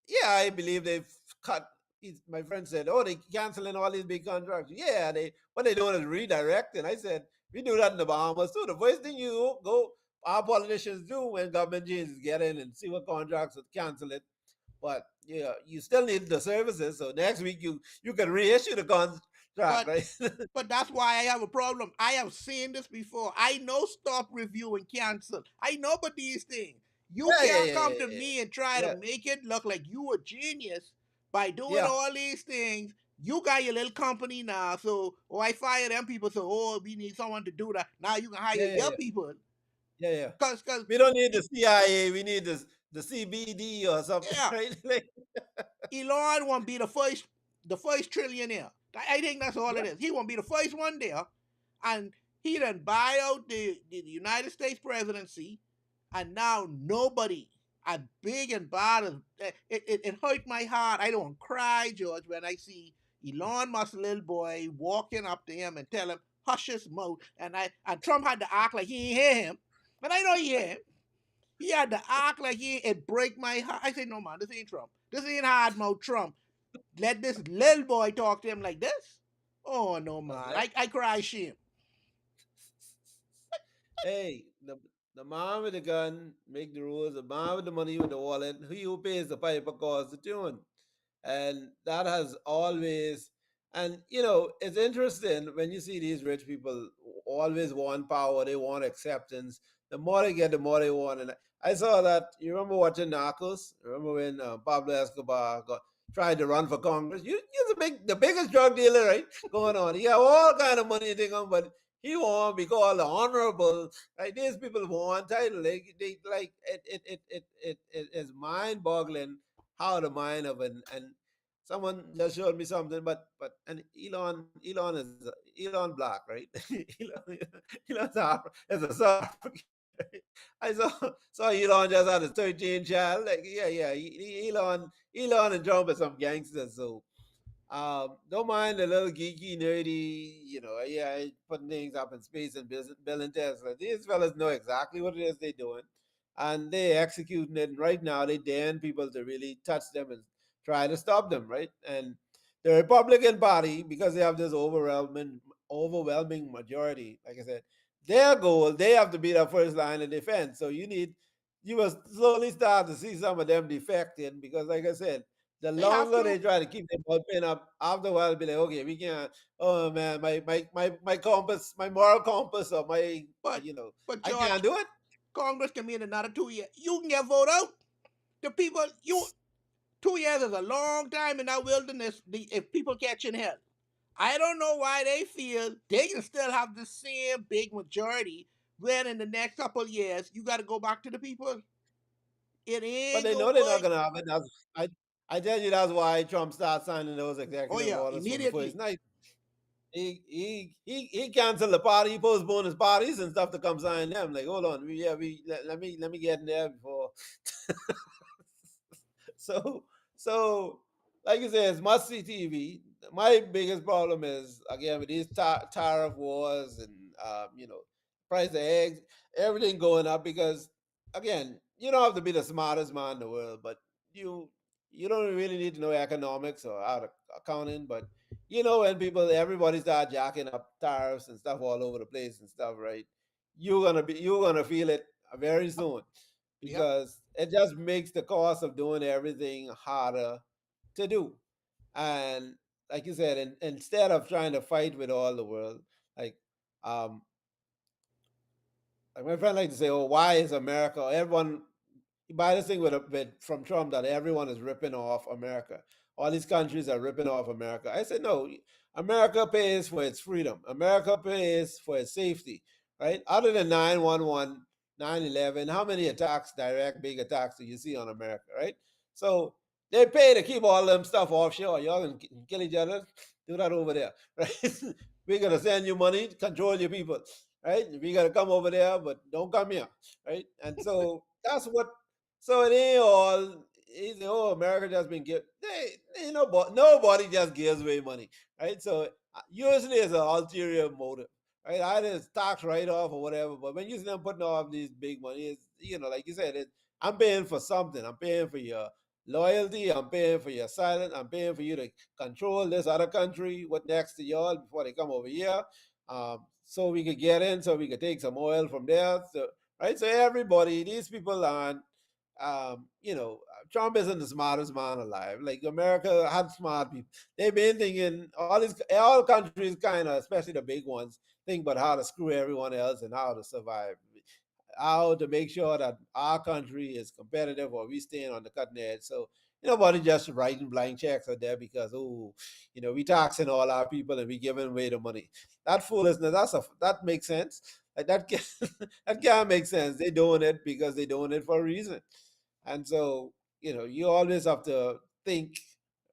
yeah, I believe they've cut. My friend said, "Oh, they canceling all these big contracts." Yeah, what they doing is redirecting. I said, We do that in the Bahamas too. The first thing you go, our politicians do when government changes, get in and see what contracts would cancel it. But yeah, you still need the services. So next week you can reissue the contract, But right? but that's why I have a problem. I have seen this before. I know stop, review, and cancel. I know about these things. You Yeah, yeah, can't yeah, yeah, come to yeah, me and try to yeah, make it look like you a genius by doing yeah, all these things. You got your little company now, so I fire them people. So we need someone to do that. Now you can hire yeah, yeah, your yeah, people, yeah, yeah. cause We don't need the CIA. We need the CBD or something, yeah, right? Like, Elon won't be the first trillionaire. I think that's all yeah, it is. He won't be the first one there, and he done buy out the United States presidency, and now nobody as big and bad as it hurt my heart. I don't cry, George, when I see Elon Musk little boy walking up to him and tell him hush his mouth, and Trump had to act like he ain't hear him, and I know he hear him. He had to act like it break my heart. I said, no man, this ain't Trump. This ain't hard mouth Trump. Let this little boy talk to him like this. Oh no that's man. it. I cry shame. Hey, the man with the gun make the rules. The man with the money with the wallet, he who pays the piper calls the tune. And that has always, and it's interesting when you see these rich people always want power, they want acceptance. The more they get, the more they want. And I saw that. You remember watching Narcos? Remember when Pablo Escobar tried to run for Congress? You're the biggest drug dealer, right? Going on. He have all kind of money thing on, but he want to be called the honorable. Right? These people want title. They like it is mind boggling how the mind of and someone just showed me something, but and Elon is Elon black, right? Elon, is a South African. Right? I saw Elon just had a 13 child. Like yeah, Elon and Trump are some gangsters. So don't mind the little geeky, nerdy, yeah, putting things up in space and building Tesla. These fellas know exactly what it is they're doing, and they executing it. And right now, they daring people to really touch them and try to stop them, right? And the Republican Party, because they have this overwhelming majority, like I said, their goal, they have to be the first line of defense. So you will slowly start to see some of them defecting because, like I said, the They have longer to. they try to keep their ball pin up, after a while, be like, okay, we can't. Oh man, my compass, my moral compass, or my, But but I can't George, do it. Congress can be in another 2 years. You can get voted out. The people, 2 years is a long time in that wilderness. If people catching hell, I don't know why they feel they can still have the same big majority. When in the next couple of years you got to go back to the people. It But ain't they gonna know they're not work. gonna have it. I tell you, that's why Trump started signing those Oh executive yeah, orders from the first immediately. night. He canceled the party. He postponed his parties and stuff to come sign them. Like, hold on, let me get in there before. so so like you said, it's must see TV. My biggest problem is again with these tariff wars and price of eggs, everything going up because again, you don't have to be the smartest man in the world, but you you don't really need to know economics or how to accounting, but when everybody start jacking up tariffs and stuff all over the place and stuff, right? You're gonna feel it very soon Yep. because it just makes the cost of doing everything harder to do. And like you said, instead of trying to fight with all the world, like um, like my friend like to say, "Oh, why is America?" Everyone you buy this thing with from Trump that everyone is ripping off America. All these countries are ripping off America. I said, no, America pays for its freedom. America pays for its safety, right? Other than 9/11, 9/11, how many attacks, direct big attacks, do you see on America, right? So they pay to keep all them stuff offshore. Y'all can kill each other. Do that over there, right? We're gonna send you money, control your people, right? We gotta come over there, but don't come here, right? And so that's what so it ain't all easy. Oh, America just been give. Nobody just gives away money, right? So usually it's an ulterior motive, right? Either it's tax write off or whatever. But when you see them putting off these big money, it's like you said, I'm paying for something. I'm paying for your loyalty. I'm paying for your silence. I'm paying for you to control this other country, what next to y'all before they come over here. so we could get in, so we could take some oil from there. So, right, so everybody, these people aren't, Trump isn't the smartest man alive. Like America had smart people. They've been thinking all countries kind of, especially the big ones, think about how to screw everyone else and how to survive, how to make sure that our country is competitive or we staying on the cutting edge. So nobody just writing blank checks out there because we taxing all our people and we giving away the money. That foolishness, that makes sense. Like that can that can't make sense. They doing it because they doing it for a reason. And so, you always have to think,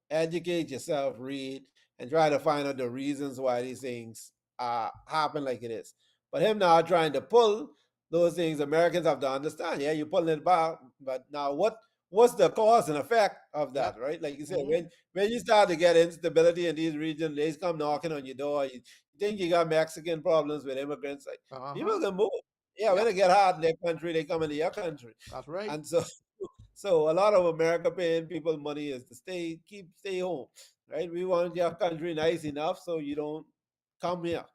educate yourself, read, and try to find out the reasons why these things happen like it is. But him now trying to pull those things, Americans have to understand. Yeah, you're pulling it back, but now what's the cause and effect of that, Yep. right? Like you said, Mm-hmm. when you start to get instability in these regions, they come knocking on your door. You think you got Mexican problems with immigrants, like Uh-huh. people can move. Yeah, when Yep. they get hard in their country, they come into your country. That's right. And so a lot of America paying people money is to stay home, right? We want your country nice enough so you don't come here.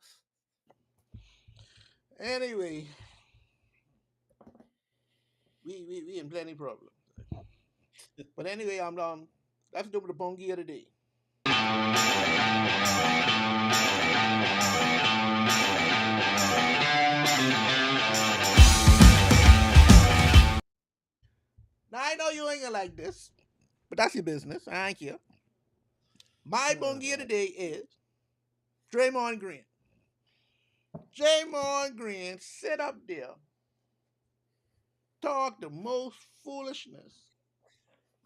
Anyway, we in plenty problems. But anyway, let's do the bongi of the day. Now I know you ain't gonna like this, but that's your business. I ain't care. My Oh, bongi of the Lord. day is Draymond Green. Draymond Green sit up there, talk the most foolishness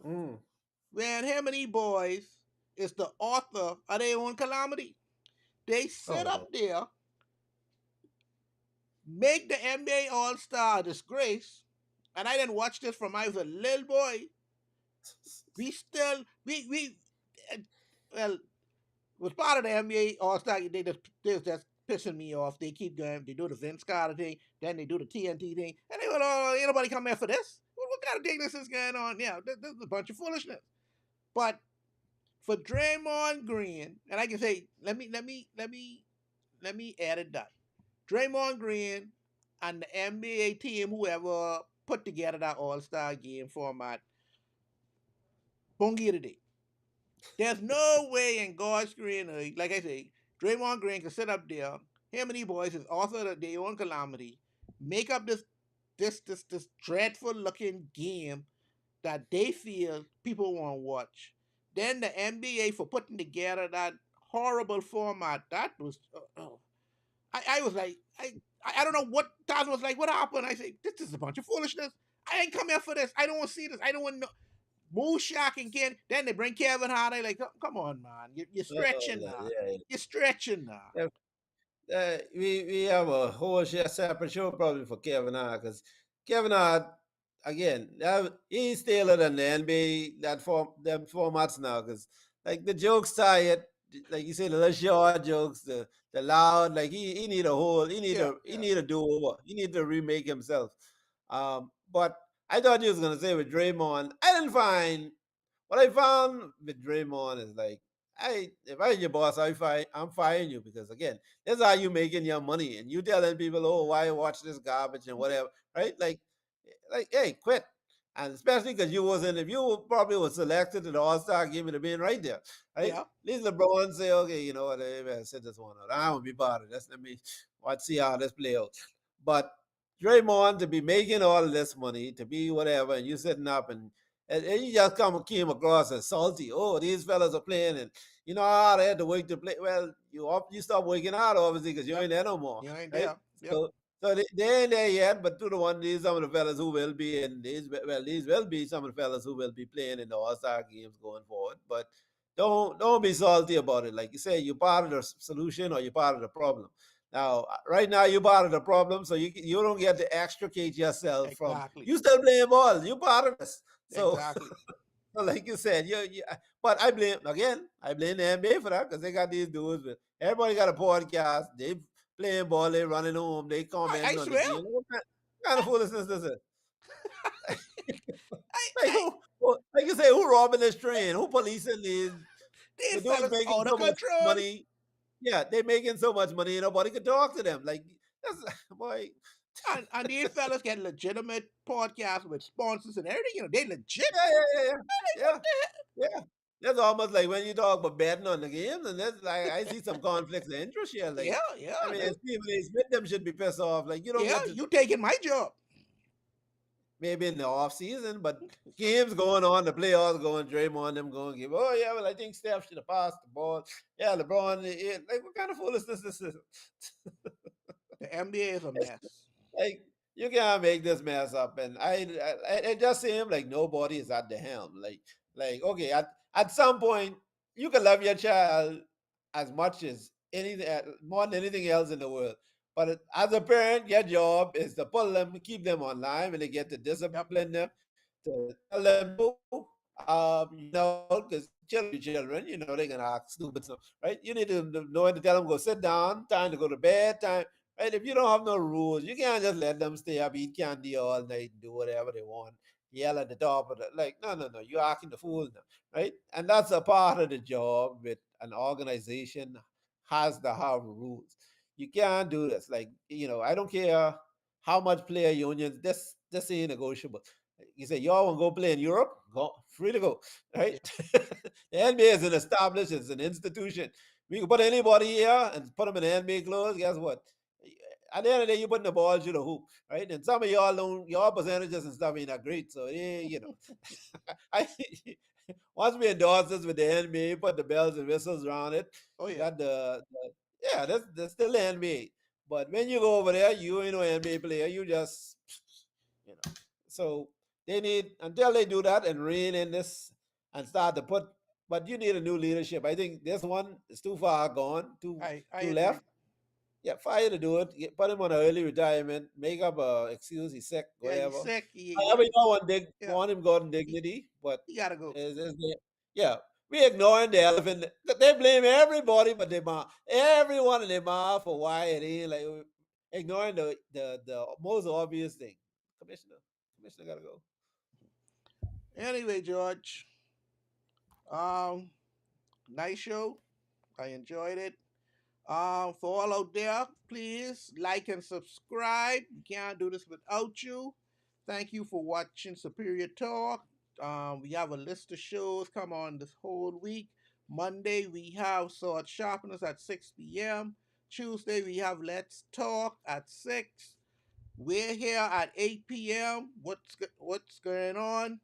Mm. when him and these boys is the author of their own calamity. They sit Oh, up Lord. there, make the NBA All Star a disgrace, and I didn't watch this from I was a little boy. We still we uh, well was part of the NBA All Star. They was just pissing me off. They keep going. They do the Vince Carter thing, then they do the TNT thing, and they go, "Oh, ain't nobody come here for this. What kind of thing this is going on? Yeah, this is a bunch of foolishness." But for Draymond Green, and I can say, let me add it that Draymond Green and the NBA team, whoever put together that All Star game format, Bungie today. There's no way in God's green earth, like I say, Draymond Green can sit up there, him and these boys is author of their own calamity, make up this dreadful looking game that they feel people want to watch. Then the NBA for putting together that horrible format. That was I was like I don't know what Taz was like. What happened? I say this is a bunch of foolishness. I ain't come here for this. I don't want to see this. I don't want to know. Moonshot and Ken. Then they bring Kevin Hart. They like, come on, man. You're Oh, stretching Lord. now. Yeah, You're stretching now. yeah. We have a whole separate show probably for Kevin Hart because Kevin Hart again he's tailored than the NBA them formats now because like the jokes tired, like you said, the little short jokes, the loud, like he need a whole Yeah, he yeah, need a do over, he need to remake himself. But I thought you was gonna say with Draymond, I didn't find what I found with Draymond is like, if I your boss, I'm firing you because again, that's how you making your money, and you telling people, oh, why you watch this garbage and whatever, right? Like, hey, quit. And especially because you wasn't, if you probably was selected to the All Star game, it'd have been right there, right? yeah. At least LeBron say, okay, you know what, I better sit this one out. I won't be part of this. Let me watch, see how this play out. But Draymond to be making all of this money, to be whatever, and you sitting up and you just came across as salty. Oh, these fellas are playing, and you know how they had to work to play. Well, you stop working out obviously because you Yep. ain't there no more, You ain't right? there. Yep. So they ain't there yet, but to the one, these some of the fellas who will be, and these will be some of the fellas who will be playing in the All Star games going forward. But don't be salty about it. Like you say, you're part of the solution or you're part of the problem. Now, right now, you're part of the problem, so you don't get to extricate yourself from. Exactly. You still playing ball. You part of this. So, Exactly. so like you said, but I blame the NBA for that because they got these dudes. Everybody got a podcast. They playing ball. They running home. They I commenting on the swear. game. What kind of foolishness is it? Like I like you say, who robbing this train? Who policing these? The these dudes fellas making out of so much control. money. yeah, they making so much money, nobody could talk to them. Like that's boy. And these fellas get legitimate podcasts with sponsors and everything. They legit. Yeah, yeah, yeah, yeah, Like, what yeah, the heck? yeah. That's almost like when you talk about betting on the games, and that's like I see some conflicts of interest here. Like, Yeah, yeah, I mean, Stephen A. Smith them should be pissed off. Like, you don't yeah. get to You taking my job? maybe in the off season, but games going on, the playoffs going, Draymond them going, give. Oh yeah, well I think Steph should have passed the ball. Yeah, LeBron. Like, what kind of foolishness this is? The NBA is a mess. Like you can't make this mess up, and it just seems like nobody is at the helm. Like okay, at some point you can love your child as much as anything, more than anything else in the world. But as a parent, your job is to pull them, keep them online, and they get to Yep. discipline them, to tell them no, because children, they can act stupid stuff, right? You need to know when to tell them go sit down, time to go to bed, time. Right? If you don't have no rules, you can't just let them stay up, eat candy all night, do whatever they want, yell at the top of the like. No, no, no. You're acting the fool now, right? And that's a part of the job with an organization has to have rules. You can't do this. Like, I don't care how much player unions. This ain't negotiable. You say y'all want to go play in Europe? Go free to go, right? Yeah. The NBA is an established, it's an institution. We can put anybody here and put them in the NBA clothes. Guess what? At the end of the day, you putting the ball through the hoop, right? And some of y'all don't, your percentages and stuff ain't that great. So, I once we endorse this with the NBA, put the bells and whistles around it, Oh yeah. got yeah, that's still the NBA. But when you go over there, you ain't no NBA player. You just, you know. So they need until they do that and rein in this and start to put. But you need a new leadership. I think this one is too far gone, I too agree. left. Yeah, fire to do it. Put him on an early retirement. Make up a excuse. He's sick, Yeah, he's whatever. sick. However, you don't Yeah. want him got He, dignity, but he gotta go. yeah, we ignoring the elephant. They blame everybody, but everyone and their mom for why it ain't like ignoring the most obvious thing. Commissioner, commissioner gotta go. Anyway, George. Um, nice show. I enjoyed it. For all out there, please like and subscribe. We can't do this without you. Thank you for watching Superior Talk. We have a list of shows come on this whole week. Monday we have Sword Sharpeners at 6 p.m. Tuesday we have Let's Talk at 6. We're here at 8 p.m. What's going on?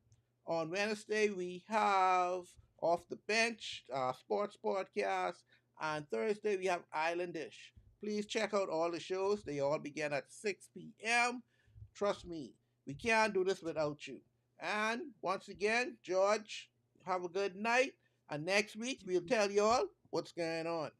On Wednesday, we have Off the Bench, sports podcast. And Thursday, we have Islandish. Please check out all the shows. They all begin at 6 p.m. Trust me, we can't do this without you. And once again, George, have a good night. And next week, we'll tell you all what's going on.